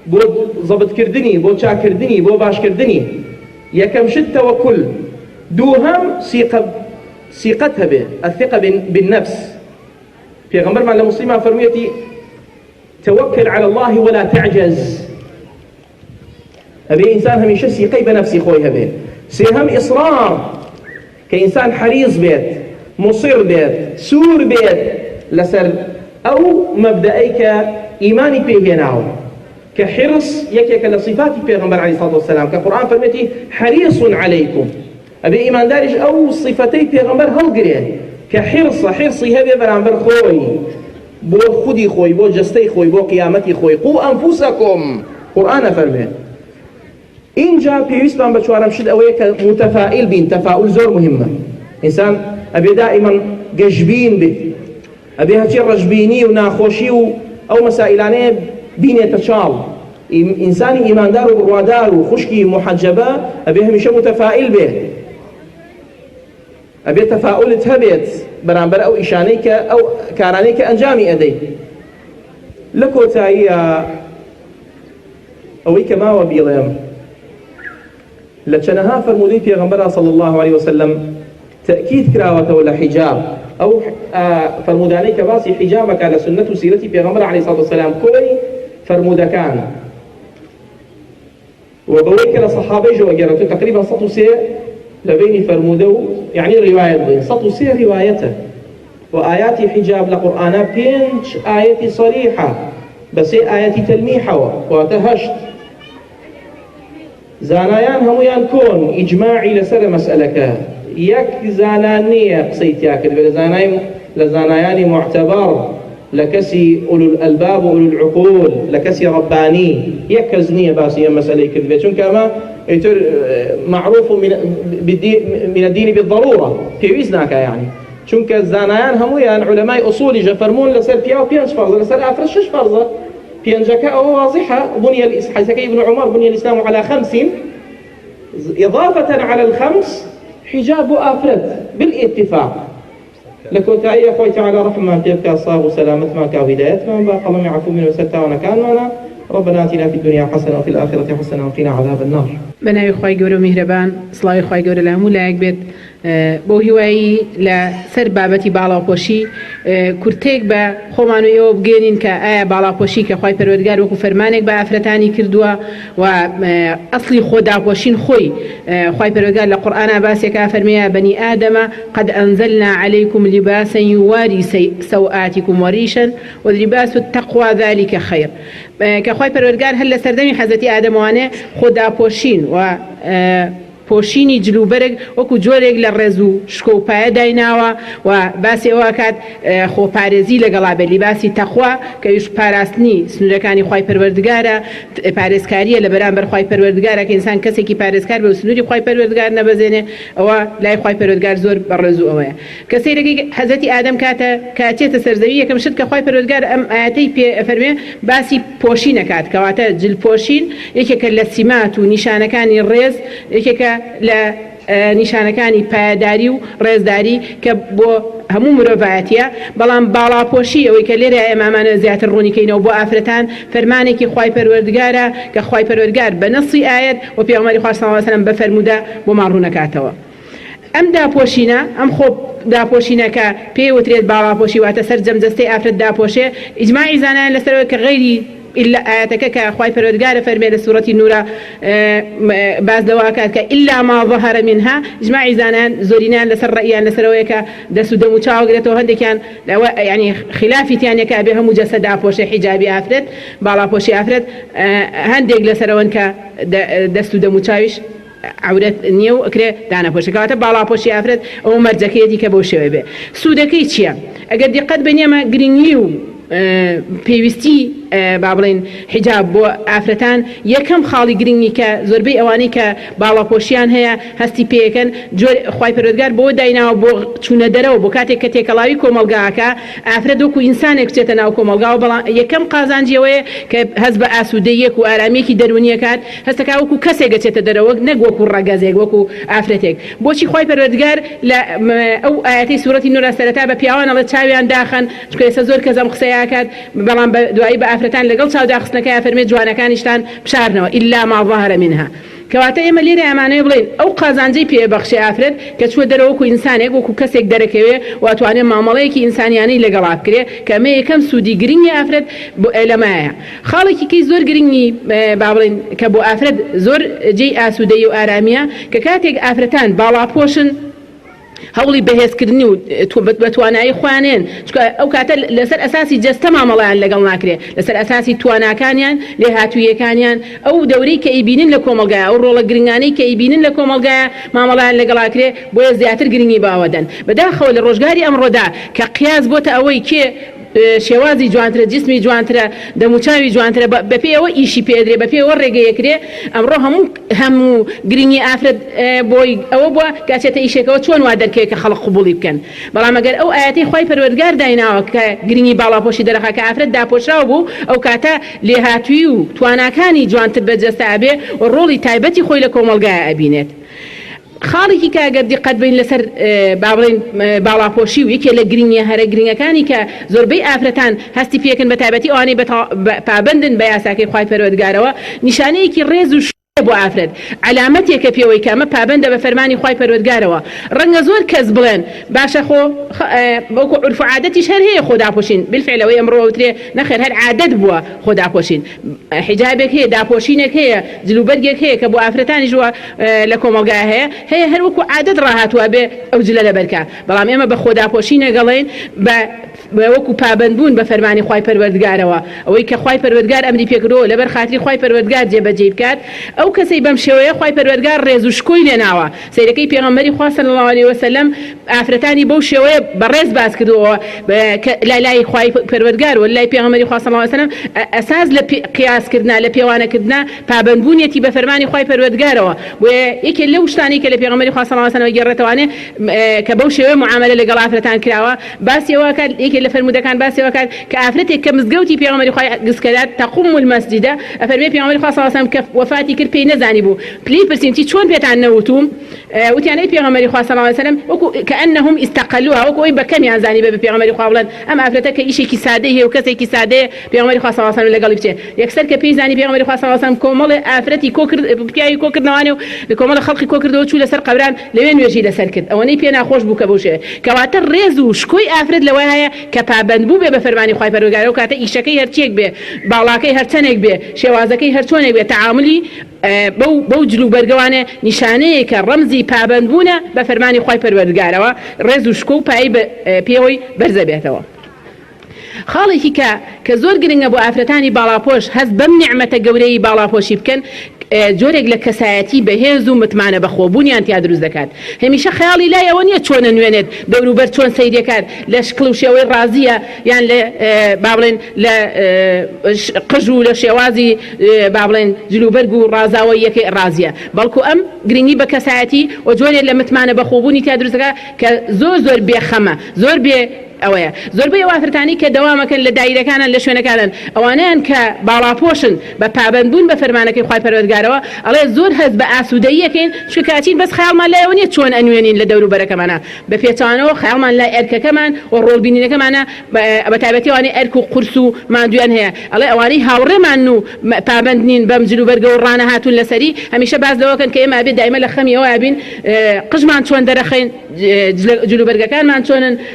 بو ضبط كردني بو شا كردني بو باش كردني يكم شد توكل دوهم ثقتها به الثقة بالنفس في غمبر مع المسلمة فرميتي توكل على الله ولا تعجز أبي إنسان هميشه ثقي بنفسي خويها به سێهەم ئیسرار کە ئینسان حەریص بێت مصر بێت سوور بێت لەسەر ئەو مەبدەئەی کە ئیمانی پێهێناوە کە حرص یەکێکە لە صفاتی پێغەمبەر عەلەیهی سەڵاتو وەسەلام کە قورئان فەرمێتی حەریص عەلەیکم ئەبێ ئیمانداریش ئەو صفەتەی پێغەمبەر هەڵگرێت کە حرصی هەبێ بەرامبەر خۆی بۆ خودی خۆی بۆ جەستەی خۆی بۆ قیامەتی خۆی قو ئەنفوسەکم قورئانە فەرمێت. اینجا پێویستمان بە چوارەم شت ئەوەیە کە متەفائیل بین. تەفاؤل زۆر مهمە. ئینسان ئەبێ دائیمەن گەشبین بێت، ئەبێ هەرچی ڕەشبینی و ناخۆشی و ئەو مەسائلانەیە بینێتە چاڵ. ئینسانی ئیماندار و بڕوادار و خوشکی محەجەبە ئەبێ هەمیشە متەفائیل بێت، ئەبێ تەفاؤلت هەبێت بەرامبەر ئەو ئیشانەی کە ئەو کارانەی کە ئەنجامی ئەدەیت. لە کۆتاییە ئەوەی کە ماوە بیڵێم لە چەنەها فەرمودەی پێغەمبەر صلی الله عليه وسلم تأکید کراوەتەوە لە حیجاب، ئەو فەرمودانەی کە باسی حیجابەکە لە سنەت و سیرەتی پێغەمبەر عەلەیهی سەڵاتو وەسەلام کۆی فەرمودەکان و بەوەی کە لە سەحابەی ژەوەگێڕێتەوە تقریبا 103 لە بینی فەرمودە و یعنی ڕیوایەت بڵێن 103 ڕیوایەتە و ئاياتی حیجاب لە قورئانە 5 ئايەتی صریحە بە 3 ئايەتی تەلمیحەوە واتە 8. زانایان هەمویان کۆن ئیجماعی لەسەر مەسئلەکە، یەک زانان نییە قسەی تیا کردبێت لە زانایانی معتەبەر لە کەسی ئولو الئەلباب و ئولو العقول لە کەسی ڕەبانی یەک کەس نییە باسی ئەم مەسئلەی کردبێت، چونکە ئەمە ئیتر معروف من الدین بالضرورة پێویست ناکە یعنی، چونکە زانایان هەمویان علەمای ئوسولی فەرمون لەسەر پیا و 5 فەرزە لەسەر ئافرەت 6 فەرزە. پێنجەکە ئەوە واضحة حديثەکەی ابن عمر بني الإسلام على 5 إضافة على ال5 حجاب وآفرت بالاتفاق. لكوتائية خوي تعالى رحمة تبكى صاب وسلامت ما كهداية ما باقى الله يعفو من وستا ونكان معنا. ربنا آتنا في الدنيا حسنة وفي الآخرة حسنة وقنا عذاب النار. بناوی خوای گەورە و میهرەبان، سڵاوی خوای گەورە لە هەموو لایەک بێت. بۆ هیوایی لەسەر بابەتی باڵاپۆشی کورتێک بە خۆمان و ئێوە بگەێنین کە ئایا باڵاپۆشی کە خوای پەروەردگار وەکو فەرمانێک بە ئافرەتانی کردووە و ئەسڵی خۆداپۆشین خۆی خوای پەروەردگار لە قورئانە باسێکە فەرمێیە بەنی ئادەمە قد أنزلنا عليكم لباسا يواري سوآتكم وريشا واللباس التقوى ذلك خير. کە خوای پەروەردگار هەر لە سەردەمی حەزەتی ئادەمەوانێ خۆداپۆشین و پۆشینی جلوبەرگ وەکو جۆرێک لە ڕێز و شکۆ و پایە دایناوە و باسی ئەوە کات خۆپارێزی لەگەڵا بێت، لیباسی تەخوا کە ویش پاراستنی سنوورەکانی خوای پەروەردگارە، پارێزکاریە لە بەرامبەر خوای پەروەردگارە کە ئینسان کەسێکی پارێزکار بێ و سنووری خوای پەروەردگار نەبەزێنێ، ئەوە لای خوای پەروەردگار زۆر بەڕێزوو ئەوەیە. کە سەیرەکەی حەزەتی ئادەم کاتێتە سەرزەوی یەکەم شت کە خوای پەروەردگار ئەم ئاەتەی پێ فەرمێ باسی پۆشی نەکات، کەواتە جلپۆشین یەکێکە لە سیمات و نیشانەکانی ڕێز، یەکێکە لە نیشانەکانی پایداری و ڕێزداری کە بۆ هەموو مرۆڤایەتیە. بەڵام باڵاپۆشی ئەوەی کە لێرە ئێمامانە زیاتر ڕوونیکەینەوە بۆ ئافرەتان فەرمانێکی خوای پەروەردگارە کە خوای پەروەردگار بە نەسی ئاەت و پێغەمبەری خوا صلی الله علیه و سلم بە فەرموودە بۆمان ڕوونەکاتەوە. ئەم داپۆشینە ئەم خۆ داپۆشینەکە پێی وترێت باڵاپۆشی واتە سەر جەمجەستەی ئافرەت داپۆشێ. ئیجماعی زانایان لەسەرەوە کە غەیری إلا آياتك كأخوي فرودجار فرمي لسورة النور بعض دواكات إلا ما ظهر منها إجماع زانان زورينان لسر رأيان لسرويك دسو دمو تشاو قلتو هندي كان يعني خلافي تاني كأبيها مجسد أبوشي حجابي أفرد بالا بوشي أفرد هندي لسروان كدسو دمو تشاوش عورت نيو أكره دانا بوشي كواتا بالا بوشي أفرد أو مرجكيتي كبوشي ويبه سودكي تشيا أقد دقت بنيما جرينيو پێویستی با بڵێن حیجاب بۆ ئافرەتان یەکەم خاڵی گرنگی کە زۆربەی ئەوانەی کە باڵاپۆشیان هەیە هەستی پێەکەن جۆر خوای پەروەردگار بۆ دایناوە بۆ چوونە دەرەوە بۆ کاتێک کە تێکەڵاوی کۆمەلگاکە ئافرەت وەکو ئینسانێک بچێتە ناو کۆمەلگاوە. بەڵام یەکەم قازانجیەوەیە کە هەست بە ئاسوودەیەک و ئارامێکی دەرونیەکات هەستەکە وەکو کەسێک گەچێتە دەرەوە نەک وەکو ڕەگەزێک وەکو ئافرەتێک. بۆچی خوای پەروەردگار لە ئەو ئاەتی سوورەتی نور سەرەتا بە پیاوان ئەڵێ چاویان داخەن چونکە ئێستا زۆر کەس ئەم قسەیە کات، بەڵام دوایی بە ئافرەتان لەگەڵ چاوداخستنەکەی فەرمێ جوانەکانیشتان بشارنەوە إلا ما ظهر منها. کەواتە ئێمە لێرە ئەمانەیە بڵێن ئەو قازانجەی پێبەخشی ئافرەت کە چوە دەرەوەکو ئینسانێک وەکو کەسێک دەرەکەوێ واتوانێت مامەڵەیەکی ئینسانیانەی لەگەڵا بکرێ کە ئەمە یەکەم سوودی گرنگی ئافرەت لەمایە. خاڵێکی کەی زۆر گرنگی با بڵێن کە بۆ ئافرەت زۆر جێی ئاسوودەی و ئارامیە کە کاتێک ئافرەتان باڵاپۆشن هەوڵی بەهێزکردنی و بە توانایی خوانێن ئەو کاتە لەسەر ئەساسی جەستە مامەڵیان لەگەڵ ناکرێت لەسەر ئەساسی تواناکانیان لێ هاتوویەکانیان ئەو دەورەی کە ئیبینن لە کۆمەلگایە ئەو ڕۆڵە گرنگانەی کە ئیبینن لە کۆمەلگایە مامەڵیان لەگەڵاکرێ بۆیە زیاتر گرنگی باوەدەن بەداخەوە لە ڕۆژگاری ئەمڕۆدا کە قیاس بۆتە ئەوەی کێ شێوازی جوانترە جسمی جوانترە دەموچاوی جوانترە بەپێەوە ئیشی پێدرێ بەپێەوە ڕێگەیەکرێ ئەمڕۆ هەموو گرنگی ئافرەت بۆی ئەوە بووە کاچێتە ئیشێکەوە چۆن وا دەرکەوێت کە خەڵق قبوڵی بکەن بەڵام ئەگەر ئەو ئاەتی خۆی پەروەردگار دایناوە کە گرنگی باڵاپۆشی دەرەخە کە ئافرەت داپۆشراو بوو ئەو کاتە لێهاتووی و تواناکانی جوانتر بەجەستە ئەبێ و ڕۆڵی تایبەتی خۆی لە کۆمەلگایە ئەبینێت. خاڵێکی کاگەر دیقەت بین لەسەر باڵێن باڵاپۆشی و یەکێ لە گرنگە هەرە گرنگەکانی کە زۆربەی ئافرەتان هەستی پێکن بە تایبەتی ئەوانەی پابندن بە یاساکەی خوای پەروەردگارەوە نیشانەیەکی ڕێز و بۆ ئافرەت علامەتێکە پێوەی کەمە پابندە بە فەرمانی خوای پەروەردگارەوە ڕەنگە زۆر کەس بڵێن باشە خۆ وەکو عورف و عادەتیش هەر هەیە خۆداپۆشین بالفعل ئەوەی ئەمڕۆ وترێ نەخێر هەر عادەت بووە خۆداپۆشین حیجابێک هەیە داپۆشینێک هەیە جلوبەرگێک هەیە کە بۆ ئافرەتانی ژوە لە کۆمەلگای هەیە هەر وەکو عادەت ڕاهاتووە بێ ئەو جلە لەبەرکە بەڵام ئێمە بە خۆداپۆشی نەگەڵێن وەکو پابندبوون بە فەرمانی خوای پەروەردگارەوە ئەوەی کە خوای پەروەردگار ئەمری پێکردەوە لەبەر خاتری خوای پەروەردگار جێبەجێ بکات ئەو کەسەی بەم شێوەیە خوای پەروەردگار ڕێز و شکۆی لێناوە سەیرەکەی پێغەمبەری خوا صلی الله علیه وسلم ئافرەتانی بەو شێوەیە بەڕێز باز کردەوە لای خوای پەروەردگار و لای پێغەمبەری خوا صلی الله علیه وسلم ئەساس لە قیاسکردنا لە پێوانەکردنا پابندبوونیەتی بە فەرمانی خوای پەروەردگارەوە یەکێ لەو شتانی کە لە پێغەمبەری خوا صلی الله علیه وسلم گەڕێتەوانێ کە بەو شێوەیە معاملە لەگەڵ ئافرەتان کراوە باسی ئەوە کات لە فرمودەکان باسیەوە کات کە ئافرەتێک کە مزگەوتی پێغەمبەری خوای گسکەدات تەقوم المەسجدە ئەفەرمێ پێغەمبەری خوا صلی الله علیه وسلم کە وفاتی کرد پێی نەزانی بوو پلی پرسیم چۆن پێتان نەوتوم وتیان ئەی پێغەمبەری خوا صلی الله علیه وسلم وەکو کەئەنەهم استەقەلوها وەکو ئەوەی بەکەمیان زانی بە پێغەمبەری خوا بڵێن ئەم ئافرەتە کە ئیشێکی سادەی هەیە و کەسێکی سادەیە پێغەمبەری خوا صلی الله علیه وسلم لەگەڵی بچێ یەکسەر کە پێی زانی پێغەمبەری خوا صلی الله علیه وسلم کۆمەڵی ئافرەتی پیاوی کۆکردنەوانێ و کۆمەڵی خەڵقی کۆکردەوە چوو لەسەر قەبران لەوێ نوێژی لەسەر کرد ئەوەنەی پێ ناخۆش بوو کە بەو شێوەیە کەواتە ڕێز و شکۆی ئافرەت لەوەی هەیە کە پابند بوو بێ بە فەرمانی خوای پەروەردگارەوە کاتە ئیشەکەی هەرچێک بێ باڵاکەی هەرچەندێک بێ شێوازەکەی هەرچۆنێک بێ تەعاملی بەو جلوبەرگەوانێ نیشانەیە کە ڕەمزی پابندبوونە بە فەرمانی خوای پەروەردگارەوە ڕێز و شکۆ و پایی پێوەی بەرزە بێتەوە. خاڵێکی کە زۆر گرنگە بۆ ئافرەتانی باڵاپۆش هەست بەم نیعمەتە گەورەی باڵاپۆشی بکەن جۆرێک لە کەسایەتی بەهێز و متمانە بەخۆبوونیان تیا دروست دەکات هەمیشە خەیاڵی لای ئەوە نییە چۆنە نوێنێت دەوروبەر چۆن سەیرێکات لە شکڵ و شێوەی ڕازیە یان لە با بڵێن لە قژ و لە شێوازی با بڵێن جلوبەرگ و ڕازاوی یەکەی ڕازیە بەڵکو ئەم گرنگی بە کەسایەتی و جۆرێک لە متمانە بەخۆبوونی تیا دروست دەکات کە زۆر بێخەمە زۆر بێ ئەوەیە زۆربەی ئافرەتانی کە دەوامەکەن لە دایرەکانن لە شوێنەکانن ئەوانیان کە باڵاپۆشن بە پابندبوون بە فەرمانەکەی خوای پەروەردگارەوە ئەڵێ زۆر هەست بە ئاسوودەییەکەین چکە کاتین بەس خەیاڵمان لایەوە نییە چۆن ئەنوێنین لە دەوروبەرەکەمانە بە پێچوانەوە خەیاڵمان لای ئەرکەکەمان و ڕۆڵبینینەکەمانە بە تایبەتی ئەوانەی ئەرک و قورس و ماندویان هەیە ئەڵێ ئەوانەی هاوڕێمان و پابند نین بەم جلوبەرگە و ڕانە هاتوون لەسەری هەمیشە باز لەوەکەن کە ئێمە ئەبێ دائیمە لە خەمی ئەوە ئەبین قژمان چۆن دەرەخەین جلوبەرگەکانمان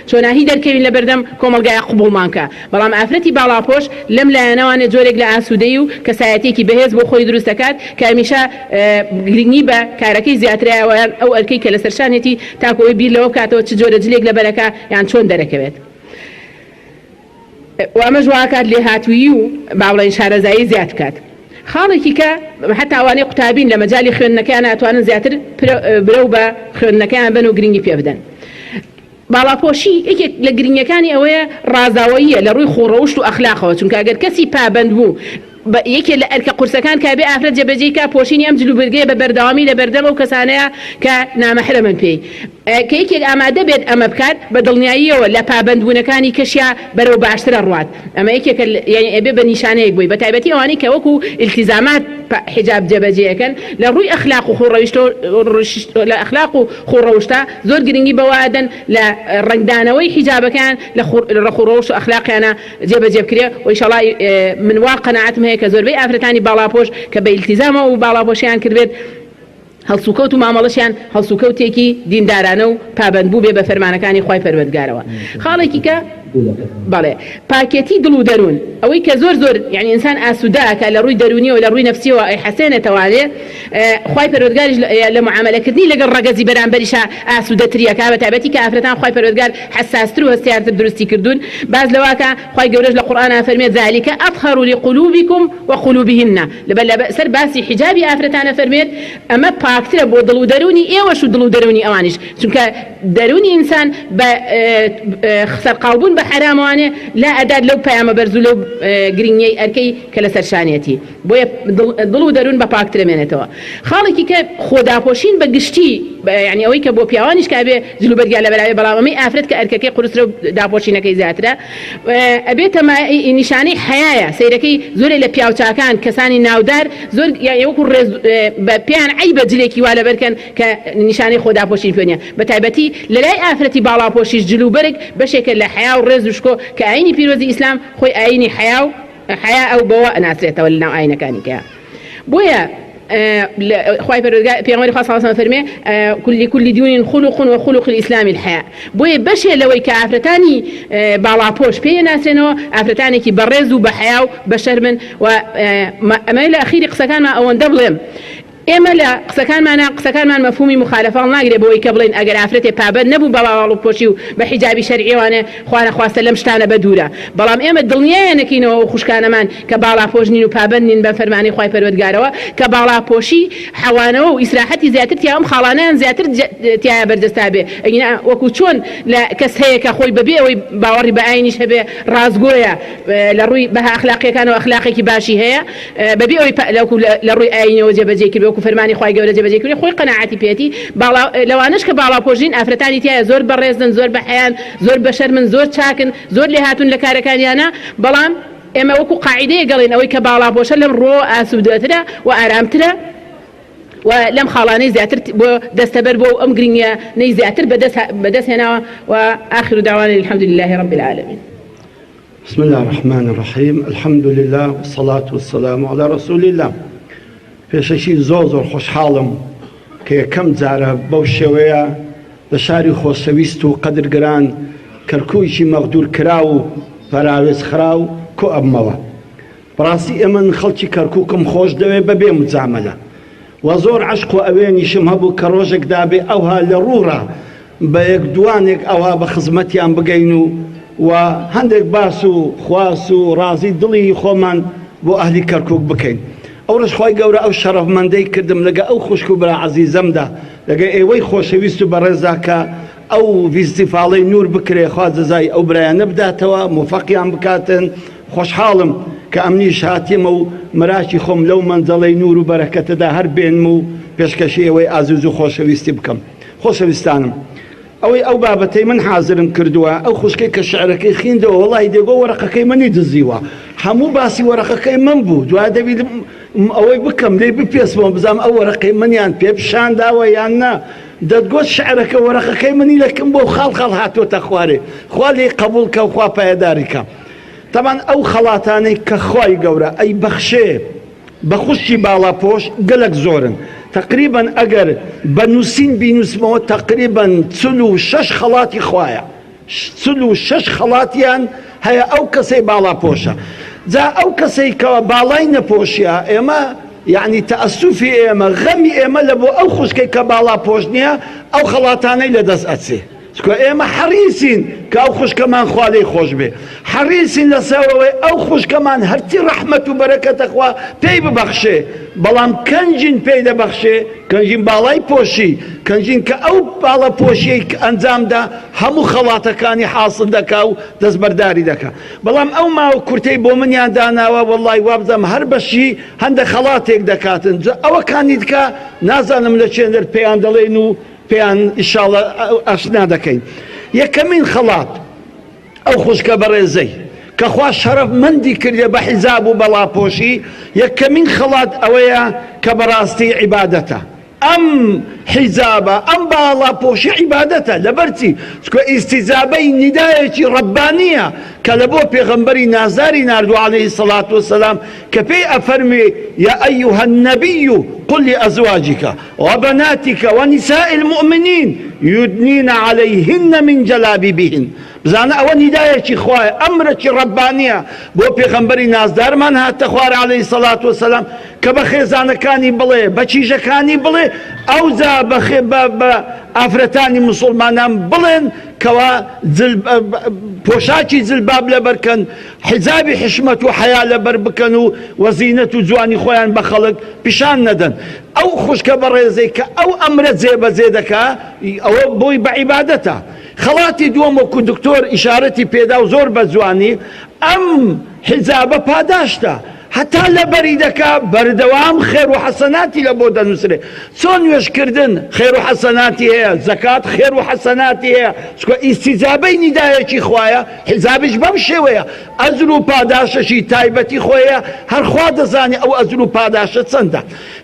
چۆناهی دەرکەوین لە بەردەم کۆمەلگای قبوڵمانکە بەڵام ئافرەتی باڵاپۆش لەم لایەنەوانێ جۆرێک لە ئاسوودەی و کەسایەتێکی بەهێز بۆ خۆی دروست دەکات کە هەمیشە گرنگی بە کارەکەی زیاترایەوە ئەو ئەرکەی کە لەسەر شانێتی تاکۆی بیر لەوە بکاتەوە چ جۆرە جلێک لە بەرەکە یان چۆن دەرەکەوێت و ئەمەش واکات لێ هاتووی و باوڵین شارەزایی زیاد بکات خاڵێکی کە حتا ئەوانەی قوتابین لە مەجای خوێندنەکەیان ئەتوانن زیاتر برەو بە خوێندنەکەیان بن و گرنگی پێ بدەن باڵاپۆشی یەکێک لە گرنگەکانی ئەوەیە ڕازاوەییە لە ڕووی خۆڕەوشت و ئەخلاقەوە چونکە ئەگەر کەسی پابند بوو یەکێ لە ئەرکە قورسەکان کابێ ئافرەت جێبەجێی کا پۆشینی ئەم جلوبەرگەیە بە بەردەوامی لە بەردەم ئەو کەسانەیە کە نامەحرەمن پێی کە یەکێک ئامادە بێت ئەمە بکات بە دڵنیاییەوە لە پابندبوونەکانی کەشیا بەرەو باشترە ڕوات ئەمە یەکێکە ئەبێ بە نیشانەیەک بووی بە تایبەتی ئەوانەی کە وەکو التیزامات حجاب جێبەجێەکەن لە ڕووی ئەخلاق و لە ئەخلاق و خۆڕەوشتا زۆر گرنگی بەوادەن لە ڕنگدانەوەی حجابەکان لە خۆڕەوشت و ئەخلاقیانە جێبەجێ بکرێ و ئینشاڵڵا من وا قەناعەتم هەیە کە زۆربەی ئافرەتانی باڵاپۆش کە بە ئیلتیزامە و باڵاپۆشیان کردبێت هەڵسوکەوت و مامەڵەشیان هەڵسوکەوتێکی دیندارانە و پابند بوو بێ بە فەرمانەکانی خی پەروەردگارەوە خاڵێکی کە بەڵێ پاکێتی دڵ و دەروون ئەوەی کە زۆر یعنی ئینسان ئاسووداکە لە ڕووی دەرونیەوە لە ڕووی نەفسیەوە ئەی حەسێنێتەوالێ خی پەروەردگاریش لە معاملەکردنی لەگەڵ ڕەگەزی بەرامبەریشە ئاسوودەتریەکە بە تایبەتی کە ئافرەتان خی پەروەردگار حساستر و هەستیارتر دروستی کردوون باز لەواکە خی گەورەش لە قورئانە فەرمێت ذلك أطهر لقلوبكم وقلوبهن لەسەر باسی حیجابی ئافرەتانە فەرمێت ئەمە پاکترە بۆ دڵ و دەرونی ئێوەش و دڵ و دەرونی ئەوانیش چونکە دەرونی ئینسان بە سەرقاڵبوون بە حراموانێ لا ئەداد لەو پەیامە بەرز و لەو گرنگەی ئەرکەی کە لەسەر شانێتی بۆیە دڵ و دەرون بە پاکترە مێنێتەوە خاڵێکی کە خۆداپۆشین بە گشتی یعنی ئەوەی کە بۆ پیاوانیش کابێ جلوبەرگا لە بەراوێ بەڵام ئەمەی ئافرەت کە ئەرکەکەی قورسرە و داپۆشینەکەی زیاترە ئەبێتە نیشانەی حەیایە سەیرەکەی زۆرێک لە پیاوچاکان کەسانی ناودار زۆر وەکو ڕێز بە پیان عیبە جلێکی وا لەبەرکەن کە نیشانەی خۆداپۆشین پێنیە بە تایبەتی لەلای ئافرەتی باڵاپۆشیش جلوبەرگ بەشێکە لە حیا و ڕێز و شکۆ کە ئاینی پیرۆزی ئیسلام خۆی ئاینی حیا ئەو بەوە ئەناسرێتەوە لەناو ئاینەکانی کە بۆیە خواهي پیامبر خاص الله فرمي كل دين خلق وخلق الإسلام الحياة بوي بشي لوي كعفرتاني بالاپوش بي ناسنو عفرتاني كي برزو بحياة بشرمن وما إلى أخير قسكان ما أون دبلم ئێمە لە قسەکانمان مەفهومی مخالفان ناگرێ بۆی کە بڵێن ئەگەر ئافرەتێ پابەت نەبوو بە باڵاپۆشی و بە حیجابی شەرعیوانێ خوا نەخواستە لەم شتانە بە دوورە بەڵام ئێمە دڵنیایەنەکەینەوە خوشکانەمان کە باڵاپۆش نین و پابەت نین بە فەرمانی خوای پەروەردگارەوە کە باڵاپۆشی حەوانەوە و ئیسراحەتی زیاتر تیا ئەم خاڵانەیان زیاتر تایە بەردەستا بێ ئەگینا وەکو چۆن لە کەس هەیە کە خۆی بەبێ ئەوەی باوەڕی بە ئاینیش هەبێ ڕازگۆیە لە ڕووی بەها ئەخلاقیەکانەوە ئەخلاقێکی باشی هەیە بەبێ ئەوەی لە ڕووی ئاینەوە جێبەجێ کرد وەکو فەرمانی خوای گەورە جێبەجێ کردی خۆی قەناعەتی پێێتی لەوانش کە باڵاپۆشین ئافرەتانی تایە زۆر بەڕێزن زۆر بەحەیان زۆر بەشەرمن زۆر چاکن زۆر لێ هاتوون لە کارەکانیانە بەڵام ئێمە وەکو قاعیدەیە گەڵێن ئەوەی کە باڵاپۆشە لەم ڕۆ ئاسوودەترە و ئارامترە و لەم خاڵانەی زیاتر بۆ دەستەبەر بۆ ئەم گرنگە نەی زیاتر بەدەست هێناوە و آخر دعوانا الحمد لله رب العالمين. بسم الله الرحمن الرحيم الحمد لله والصلاة والسلام على رسول الله. پێشەکی زۆر خۆشحاڵم کە یەکەم جارە بەو شێوەیە لە شاری خۆشەویست و قەدرگران کەرکوویکی مەغدور کرا و پەراوێز خرا و کۆ ئەبمەوە بەڕاستی ئێمە خەڵکی کەرکووکم خۆش دەوێت بەبێ مجامەلە و زۆر عەشق و ئەوێنیشم هەبوو کە ڕۆژێک دابێ ئەوها لە ڕوورە بە یەک دوانێک ئەوها بە خزمەتیان بگەین و هەندێک باس و خواس و ڕازی دڵی خۆمان بۆ ئەهلی کەرکووک بکەین. ئەوڕش خۆی گەورە ئەو شەرەفمەندەی کردم لەگە ئەو خوشک و برا عەزیزەمدا لەگە ئێوەی خۆشەویست و بەڕێزا کە ئەو ڤیستیفاڵەی نور بکرێ خوا جەزای ئەو برایانە بداتەوە موفەقیان بکاتن خۆشحاڵم کە ئەمنیش هاتیمە و مراکی خۆم لەو مەنزەڵەی نور و بەرەکەتەدا هەر بێنم و پێشکەشی ئێوەی ئازیز و خۆشەویستی بکەم. خۆشەویستانم ئەوەی ئەو بابەتەی من حازرم کردووە ئەو خوشکەی کە شعرەکەی خوێندەوە وەڵی دێگۆ وەرەقەکەی منی دزیوە هەموو باسی وەرەقەکەی من بوو دوای دەبی ئەوەی بکەم لێ بپێسمەوە بزانم ئەو وەرەقەی منیان پێ پیشانداوە یان نا دەتگوت شعرەکە وەرەقەکەی منی لەکەم بۆ خاڵ هاتۆتە خوارێ خوا لێ قبول کە و خوا پایەداری کە تەمان ئەو خەڵاتانەی کە خوای گەورە ئەی بەخشێ بە خوشی باڵاپۆش گەلک زۆرن تقریبا ئەگەر بە نووسین بینوسمەوە تقریبا 46 خەڵاتی خوایە 46 خەڵاتیان هەیە ئەو کەسەی باڵاپۆشە جا ئەو کەسەی کەوە باڵای نەپۆشیە ئێمە یعنی تەئەسوفی ئێمە غەمی ئێمە لە بۆ ئەو خوشکەی کە باڵاپۆش نییە ئەو خەڵاتانەی لەدەست ئەچێ چکە ئێمە حەریسین کە ئەو خوشکەمان خوا لێی خۆش بێ حەریسین لەسەرەوەی ئەو خوشکەمان هەرتی ڕەحمەت و بەرەکەتە خوا پێی ببەخشێ بەڵام کەنجین پێی دەبەخشێ کەنجین باڵای پۆشی کەنجین کە ئەو باڵە پۆشیەی ئەنجامدا هەموو خەڵاتەکانی حاصل دەکا و دەستبەرداری دەکا بەڵام ئەو ماوە کورتەی بۆ منیان داناوە وەڵڵی وابزەم هەر بەشی هەندە خەڵاتێک دەکاتن ئەوەکانی دیکە نازانم لە چێندەر پێیان دەڵێن و پێیان ئیشاڵە ئاشنا دەکەین. یەکەمین خەڵات ئەو خوشکە بەڕێزەی کە خوا شەرەف مندی کردێ بە حیزاب و بەڵاپۆشی یەکەمین خەڵات ئەوەیە کە بەڕاستی عیبادەتە ئەم حیزابە ئەم باڵاپۆشی عیبادەتە لەبەرچی چکە ئیستیزابەی نیدایەکی ڕەبانیە کە لە بۆ پێغەمبەری نازاری ناردووە عەلەیهی سەڵات وەسەلام کە پێی ئەفەرمێ یا ئەیوهە النەبیو قل لأزواجك وبناتك ونساء المؤمنين يدنين عليهن من جلابيبهن. بزانە ئەوە نیدایەکی خوایە، ئەمرێکی ڕەبانیە بۆ پێغەمبەری نازدارمان هاتە خوار عەلەیهی سەڵات وەسەلام کە بە خێزانەکانی بڵێ، بە چیژەکانی بڵێ، ئەوزا بە ئافرەتانی موسڵمانان بڵێن کەوا پۆشاکی جلباب لەبەر بکەن، حیجابی حشمەت و حەیا لەبەر بکەن و وەزینەت و جوانی خۆیان بە خەڵک پیشان نەدەن. ئەو خوشکە بەڕێزەی کە ئەو ئەمرە جێبەجێ دەکا ئەوە بۆی بە عیبادەتە. خەڵاتی دووەم وەکو دکتۆر ئیشارەتی پێدا و زۆر بە جوانی ئەم حیجابە پاداشتە، هەتا لەبەری دەکا بەردەوام خێر و حەسەناتی لە بۆ دەنووسرێ. چۆن نوێژکردن خێر و حەسەناتی هەیە، زەکات خێر و حەسەناتی هەیە، چکە ئیستیجابەی نیدایەکی خوایە، حیجابش بەم شێوەیە، ئەجر و پاداشەشی تایبەتی خۆیە، هەر خوا دەزانێ ئەو ئەجر و پاداشە چەندە.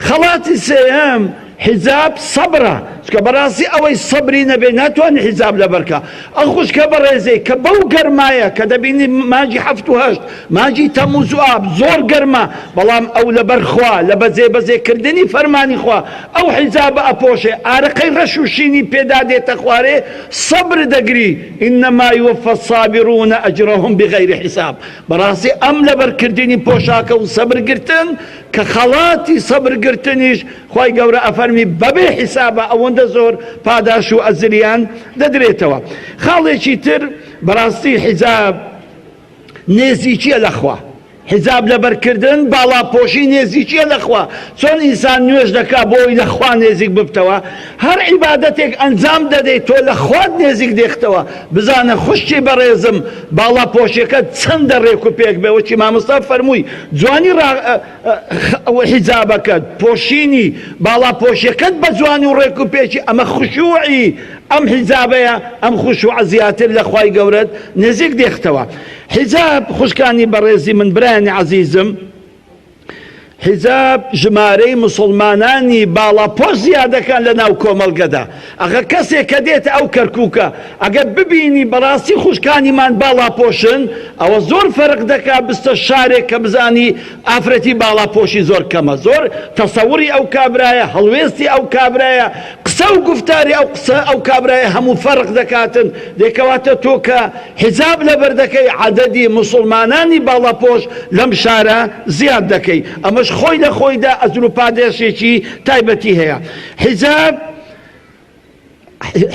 خەڵاتی سێهەم حیجاب سەبرە، چکە بەڕاستی ئەوەی سەبری نەبێ ناتوانێت حیجاب لەبەرکە. ئەو خوشکە بەڕێزەی کە بەو گەرمایە کە دەبینی ماجی هەفت و هەشت ماجی تەمووز و ئاب زۆر گەرمە، بەڵام ئەو لەبەر خوا لە بەجێبەجێکردنی فەرمانی خوا ئەو حیجابە ئەپۆشێ، ئارەقەی ڕەش و شینی پێدا دێتە خوارێ، سەبر دەگری. ئینەما یوفە الصابرون ئەجرهم بغەیری حیساب. بەڕاستی ئەم لەبەرکردنی پۆشاکە و سەبرگرتن کە خەڵاتی سەبرگرتنیش خوای گەورە ئەفەرمی بەبێ حیسابە ئەوەندە زۆر پاداش و ئەجریان دەدرێتەوە. خاڵێکی تر بەڕاستی حیجاب نێزیکیە لەخوا، حیجاب لەبەرکردن باڵاپۆشی نێزیکیە لەخوا. چۆن ئینسان نوێژ دەکا بۆی لەخوا نێزیک ببتەوە، هەر عیبادەتێک ئەنجام دەدەیت تۆ لە خوات نێزیک دێختەوە. بزانە خوشتی بەڕێزم باڵاپۆشیەکە چەندە ڕێک و پێک بێ. وەکی مامۆستا فەرمووی جوانی حیجابەکەت، پۆشینی باڵاپۆشیەکەت بە جوانی و ڕێک و پێکی، ئەمە خوشوعی ئەم حیجابەیە، ئەم خوشوع زیاتر لە خوای گەورەت نزیک دێختەوە. حیجاب خوشکانی بەڕێزی من برایانی عەزیزم، حیجاب ژمارەی مسلمانانی باڵاپۆش زیادەکان لە ناو کۆمەڵگەدا. ئەگە کەسێک کە دێتە ئەو کەرکووکە ئەگە ببینی بەڕاستی خوشکانیمان باڵاپۆشن، ئەوە زۆر فەرق دەکا بستە شارێک کە بزانی ئافرەتی باڵاپۆشی زۆر کەمە، زۆر تەسەووری ئەو کابرایە، هەڵوێستی ئەو کابرایە، قسە و گفتاری ئەو کابرایە هەموو فەرق دەکاتن. دێکەواتە تۆ کە حیجاب لەبەر دەکەی عەدەدی مسلمانانی باڵاپۆش لەم شارە زیاد دەکەی. ئەمەش خۆی لە خۆیدا ئەجر و پاداشێکی تایبەتی هەیە.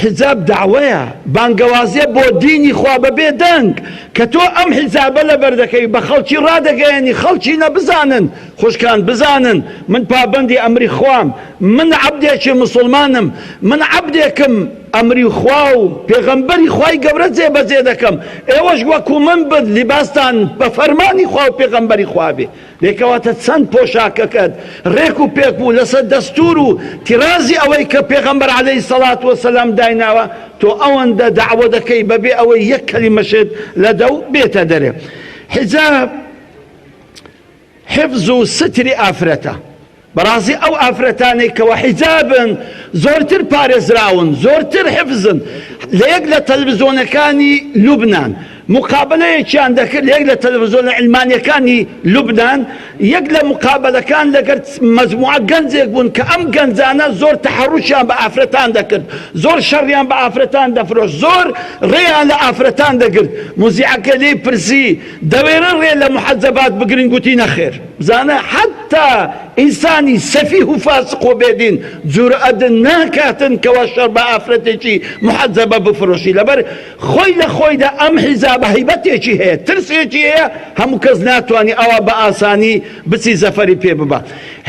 حیجاب داوایە، بانگەوازیە بۆ دینی خوا بەبێ دەنگ کە تۆ ئەم حیجابە لەبەر دەکەی بە خەڵکی ڕادەگەیەنی، خەڵکی نەبزانن. خوشکان بزانن من پابەندی ئەمری خوام، من عەبدێکی مسلمانم، من عەبدێکم ئەمری خوا و پێغەمبەری خوای گەورە جێبەجێ دەکەم. ئێوەش وەکو من بن لیباستان بە فەرمانی خوا و پێغەمبەری خوا بێ. لێکەواتە چەند پۆشاکەکەت ڕێک و پێک بوو لەسەر دەستور و تیرازی ئەوەی کە پێغەمبەر عەلەیهی سەڵات وەسەلام دایناوە، تۆ ئەوەندە دەعوە دەکەی بەبێ ئەوەی یەک کەلیمەشت لە دەو بێتە دەرێ. حیجاب حفظ و ستری ئافرەتە. بەڕاستی ئەو ئافرەتانەی کەوە حیجابن زۆرتر پارێزراون، زۆرتر حفظن. لە یەک لە تەلەڤیزۆنەکانی لوبنان مقابلەیەکیان دەکرد، یەک لە تەلەڤیزۆنە ئیلمانیەکانی لوبنان، یەک لە مقابلەکان لەگەر مەجموعە گەنجێک بوون کە ئەم گەنجانە زۆر تەحەڕوشیان بە ئافرەتان دەکرد، زۆر شەڕیان بە ئافرەتان دەفرۆشت، زۆر ڕێیان لە ئافرەتان دەگرت. موزیعەکە لێی پرسی دەوێرە ڕێ لە محەجەبات بگرین، گوتی نەخێر. بزانە حتا ئینسانی سەفیه و فاسق و بێدین جورئەتن ناکاتن کەوا شەڕ بە ئافرەتێکی محەجەبە بفرۆشی. لەبەر خۆی لە خۆیدا ئەم حیجابە هەیبەتێکی هەیە، ترسێکی هەیە، هەموو کەس ناتوانێ ئەوە بە ئاسانی بچی زەفەری پێ ببە.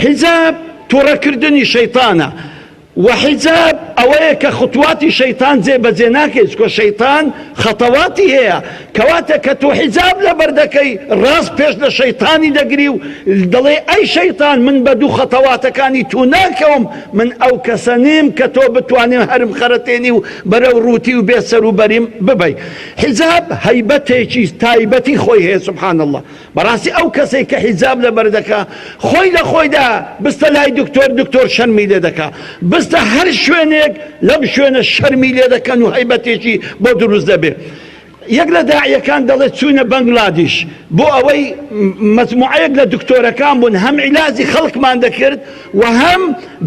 حیجاب تووڕەکردنی شەیتانە، وحجاب ئەوەیە کە خطواتی شەیتان جێبەجێ ناکەیت، چکە شەیتان خەتەواتی هەیە. کەواتە کە تۆ حیجاب لەبەر دەکەی ڕاست پێش لە شەیتانی دەگری و دەڵێ ئەی شەیتان من بە دوو خەتەواتەکانی تو ناکەوم، من ئەو کەسە نیم کە تۆ بتوانیم هەرم خەرەتێنی و بەرەو ڕووتی و بێ سەر و بەریم ببەی. حیجاب هەیبەتێکی تایبەتی خۆی هەیە سبحان الله. بەڕاستی ئەو کەسێک کە حیجاب لەبەر دەکا خۆی لە خۆیدا بستە لای دکتۆر شەرمی لێ دەکا، بستە هەر شوێنێک لەم شوێنە شەرمی لێ دەکەن و هەیبەتێکی بۆ دروست دەبێ. یەک لە داعیەکان دەڵێت چوونە بەنگلادیش بۆ ئەوەی مەجموعەیەک لە دکتۆرەکان بوون هەم عیلاجی خەڵکمان دەکرد و هەم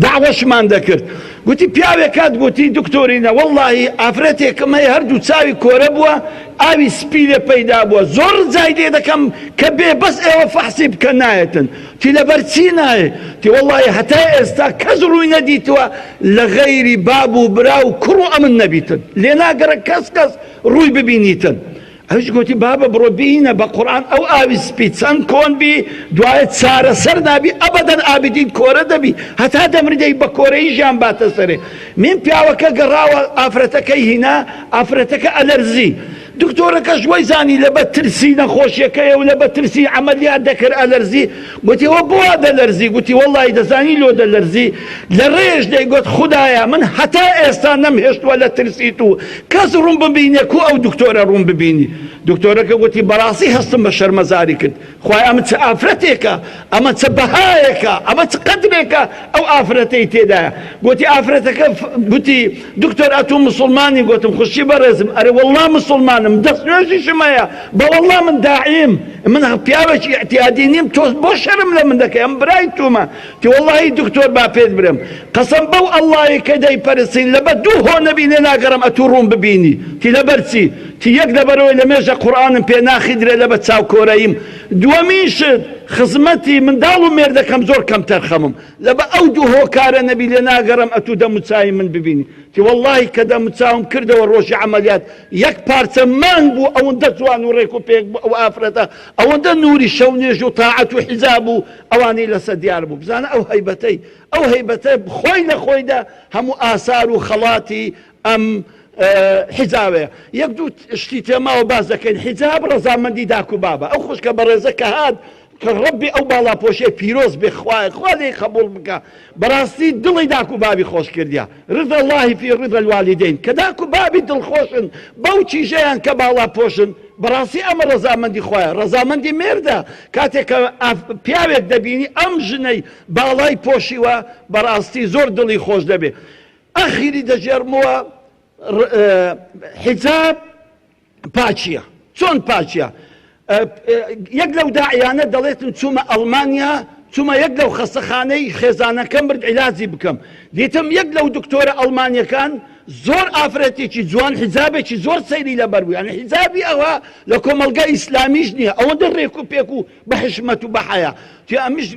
داوەشمان دەکرد گوتی پیاوێکات گوتی دکتۆرینە وەڵڵاهی ئافرەتێکم هەیە هەردوو چاوی کۆرە بووە ئاوی سپی لێ پەیدا بووە زۆر جای لێ دەکەم کە بێ بەس ئێوە فەحسی بکە نایەتن تی لەبەر چی نایە تی وەڵڵاهی هەتا ئێستا کەس ڕووی نەدیتووە لە غەیری باب و برا و کوڕ و ئەمن نەبیتن لێ ناگەڕە کەس ڕووی ببینیتن ئەوش گوتی بابە بڕۆ بینە بە قورئان ئەو ئاوی سپی چەند کۆن بی دوایە چارەسەر نابی ئەبەدەن ئابیدین کۆرە دەبی هەتا دەمردەی بە کۆرەی ژیان باتە سەرێ من پیاوەکە گەڕاوە ئافرەتەکەی هینا ئافرەتەکە ئەلەرزی دکتۆرەکەش وەی زانی لە بە ترسی نەخۆشیەکەیە و لە بە ترسی عەمەلیات دەکرد ئەلەرزی گوتیەوە بۆ دەلەرزی گوتی وەڵڵاهی دەزانی لۆ دەلەرزی لە ڕێژ دەیگوت خودایە من هەتا ئێستا نەمهێشتووە لە ترسیت و کەس ڕوون ببینێ کو ئەو دکتۆرە ڕوون ببینی دکتۆرەکە گوتی بەڕاستی هەستم بە شەرمەزاری کرد خوای ئەمە چ ئافرەتێکە ئەمە چ بەهایەکە ئەمە چ قەدرێکە ئەو ئافرەتەی تێدایە گوتی ئافرەتەکە گوتی دکتۆر ئەتوو موسڵمانی گوتم خوشی بەڕێزم ئەرێ وەڵڵا موسڵمانم دەست نوێژیشم هەیە بەوەڵڵا من داعیم من پیاوێکی ئەتیادی نیم تۆ بۆ شەرم لە من دەکەی ئەم برای تومە تی وەڵڵاهی دکتۆر با پێت برم قەسەم بەو ئەڵڵاهی کە دەیپەرستین لەبەر دوو هۆ نەبینێ ناگەڕم ئەتوو ڕوون ببینی تی لەبەر چی تی یەک لەبەرەوەی لە مێژە قورئانم پێ ناخیدرێ لە بە چاوکۆرەییم دووەمیشت خزمەتی منداڵ و مێردەکەم زۆر کەم تەرخەمم لەبە ئەو دوو هۆکارە نەبی لێ ناگەڕم ئەتوو دەموچاوی من ببینی تی وەڵڵاهی کە دەموچاوم کردەوە ڕۆژی عەمەلیات یەک پارچە مانگ بوو ئەوەندە جوان و ڕێک و پێک بوو ئەو ئافرەتە ئەوەندە نووری شەو نوێژ و تاعەت و حیجاب و ئەوانەی لەسەر دیار بوو بزانە ئەو هەیبەتەی خۆی لە خۆیدا هەموو ئاسار و خەڵاتی ئەم حیجابێ یەک دوو شتی تێماوە باز دەکەین حیجاب ڕەزامەندی داک و بابە ئەو خوشکە بەڕێزە کە هات کە ڕەبی ئەو باڵاپۆشەی پیرۆز بێ خوا لێی قبوڵ بکە بەڕاستی دڵی داک و بابی خۆش کردیا ڕضا اللهی فی ڕضا الوالدین کە داک و بابی دڵخۆشن بەو چیژەیان کە باڵاپۆشن بەڕاستی ئەمە ڕەزامەندی خۆیە ڕەزامەندی مێردە کاتێک کە پیاوێک دەبینی ئەم ژنەی باڵای پۆشیوە بەڕاستی زۆر دڵی خۆش دەبێ ئەخیری دەژێرمەوە حجاب پاچیە چۆن پاچیە یەک لەو داعیانە دەڵێتن چوومە ئەڵمانیا چوومە یەک لەو خەستەخانەی خێزانەکەم برد عیلاجی بکەم دیتم یەک لەو دکتۆرە ئەڵمانیەکان زۆر ئافرەتێکی جوان حیجابێکی زۆر سەیری لەبەر بوو یعنی حیجابی ئەوە لە کۆمەلگا ئیسلامیش نییە ئەوەندە ڕێک و پێک و بە حشمەت و بە حەیا تی ئەمیش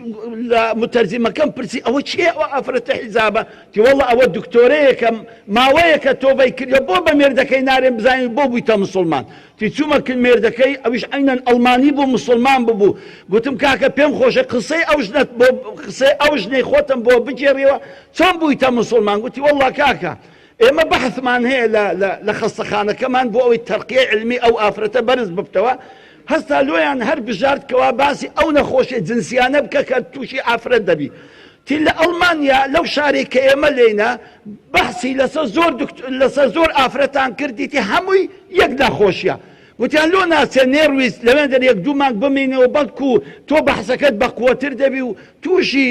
لە متەرجیمەکەم پرسی ئەوە چییە ئەوە ئافرەتە حیجابە تی وەڵڵا ئەوە دکتۆرەیەکە ماوەیەکە تۆبەی کردە بۆ بە مێردەکەی نارێن بزانین بۆ بوویتە موسڵمان تی چوومە کرد مێردەکەی ئەویش عینەن ئەڵمانی بوو موسڵمان ببوو گوتم کاکە پێم خۆشە قسەی ئەو ژنەی خۆتم بۆ بگێڕیەوە چۆن بوویتە موسڵمان گوتی وەڵڵا کاکە ئێمە بەحثمان هەیە لە خەستەخانەکەمان بۆ ئەوەی تەرقیە علمی ئەو ئافرەتە بەرز ببتەوە هەستا لۆیان هەر بژاردکەوە باسی ئەو نەخۆشیە جنسیانە بکە کە تووشی ئافرەت دەبی تی لە ئەڵمانیا لەو شارێک کە ئێمە لێینە بەحسی لەسەر زۆر ئافرەتان کردیتی هەمووی یەک نەخۆشیە وتیان لۆ ناچێ نێڕویست لەوێن دەر یەک دوو مانگ بمێنەوە بەڵکو تۆ بەحسەکەت بەقووەتر دەبی و تووشی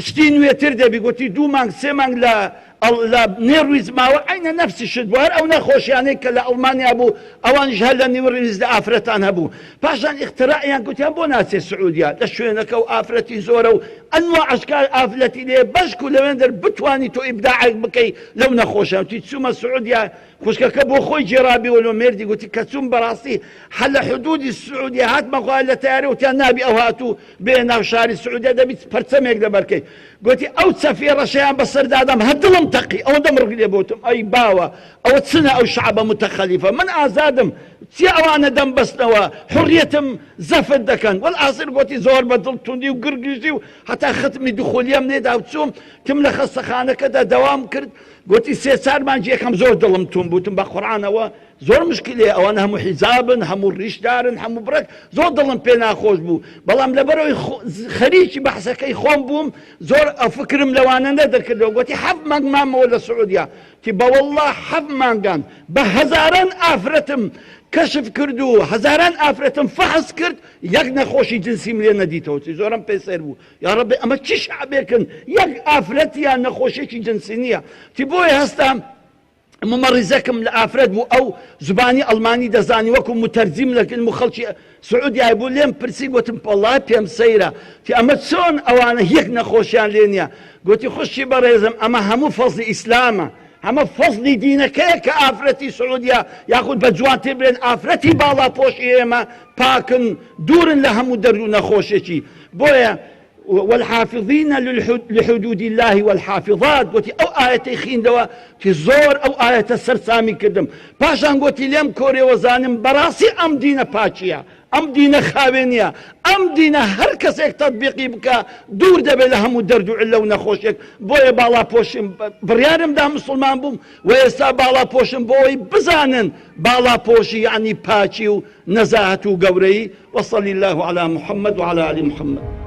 شتی نوێتر دەبی گوتی دوو مانگ سێ مانگ لە نێڕویست ماوە عینە نەفسی شت بوو هەر ئەو نەخۆشیانەی کە لە ئەڵمانیا بوو ئەوانش هەر لە نێڕویست ئافرەتان هەبوو پاشان ئیختراعیان گوتیان بۆ ناچێ سعودیا لە شوێنەکە و ئافرەتی زۆرە و ئەنواع ئەشکال ئافرەتی لێ بەشک و لەوێن دەر بتوانی تۆ ئیبداعێک بکەی لەو نەخۆشیان تی چوومە سعودیا خوشکەکە بۆ خۆی جێرابیەوە لۆ مێردی گوتی کە چوون بەڕاستی هەر لە حدودی سعودیا هاتمە خوای لە تیارە وتیان نابی ئەو هاتوو بێ ناو شاری سعودیا دەبیت پەرچەمێک لەبەرکەی گوتی ئەو چەفێ ڕەشەیان بەسەردادام هەر دڵم تەقی ئەوەندەم ڕگ لێ بۆتم ئەی باوە ئەوە چنە ئەو شعبە متەخەلیفە من ئازادم چی ئەوانە دەم بەستنەوە حڕیەتم زەفت دەکەن وەڵئاسر گوتی زۆر بە دڵتوندی و گرگژی و هەتا ختمی دوخۆلیەم لێدا و چووم تم لە خەستەخانەکەدا دەوام کرد گوتی سێ چار مانگی یەکەم زۆر دڵم تون بوتم بە قورئانەوە زۆر مشکلێ ئەوانە هەموو حیجابن هەموو ڕیشدارن هەموو بڕێک زۆر دڵم پێ ناخۆش بوو بەڵام لەبەرەوەی خەریکی بەحسەکەی خۆم بووم زۆر ئەفکرم لەوانە نەدەکردەوە گوتی حەفت مانگ مامەوە لە سعودیا تی بەوەڵڵا حەفت مانگان بە هەزاران ئافرەتم کەشف کرد و هەزاران ئافرەتم فەحس کرد یەک نەخۆشی جنسیم لێ نەدیتەوە تی زۆرم پێ سەیر بوو یا ڕەبی ئەمە چی شعبێکن یەک ئافرەتیان نەخۆشیێکی جنسی نییە تی بۆیە هەستام ممەڕیزەکم لە ئافرەت بوو ئەو زبانی ئەڵمانی دەزانی وەکو متەرجیم لە علم و خەڵکی سعودیای بوو لێم پرسی گوتم وەڵڵای پێم سەیرە تی ئەمە چۆن ئەوانە هیچ نەخۆشیان لێ نییە گوتی خوشی بەڕێزم ئەمە هەموو فەزلی ئیسلامە ئەمە فەزلی دینەکەیە کە ئافرەتی سعودیا یاخود بە جوانتر بێن ئافرەتی باڵاپۆشی ئێمە پاکن دوورن لە هەموو دەرد و نەخۆشێکی بۆیە والحافظين لحدود الله والحافظات قلت او آياتي خين دوا في زور او آيات سرسامي كدم باشان قلت لهم كوري وزانم براسي ام دين باتشيا ام دين خاوينيا ام دين هر كسيك تطبيقي بك دور دبي لهم ودردو علا ونخوشك بوي بالا بوشم بريارم دا مسلمان بوم ويسا بالا بوشم بوي بزانن بالا بوشي يعني باتشي ونزاهة وقوري وصلي الله على محمد وعلى آل محمد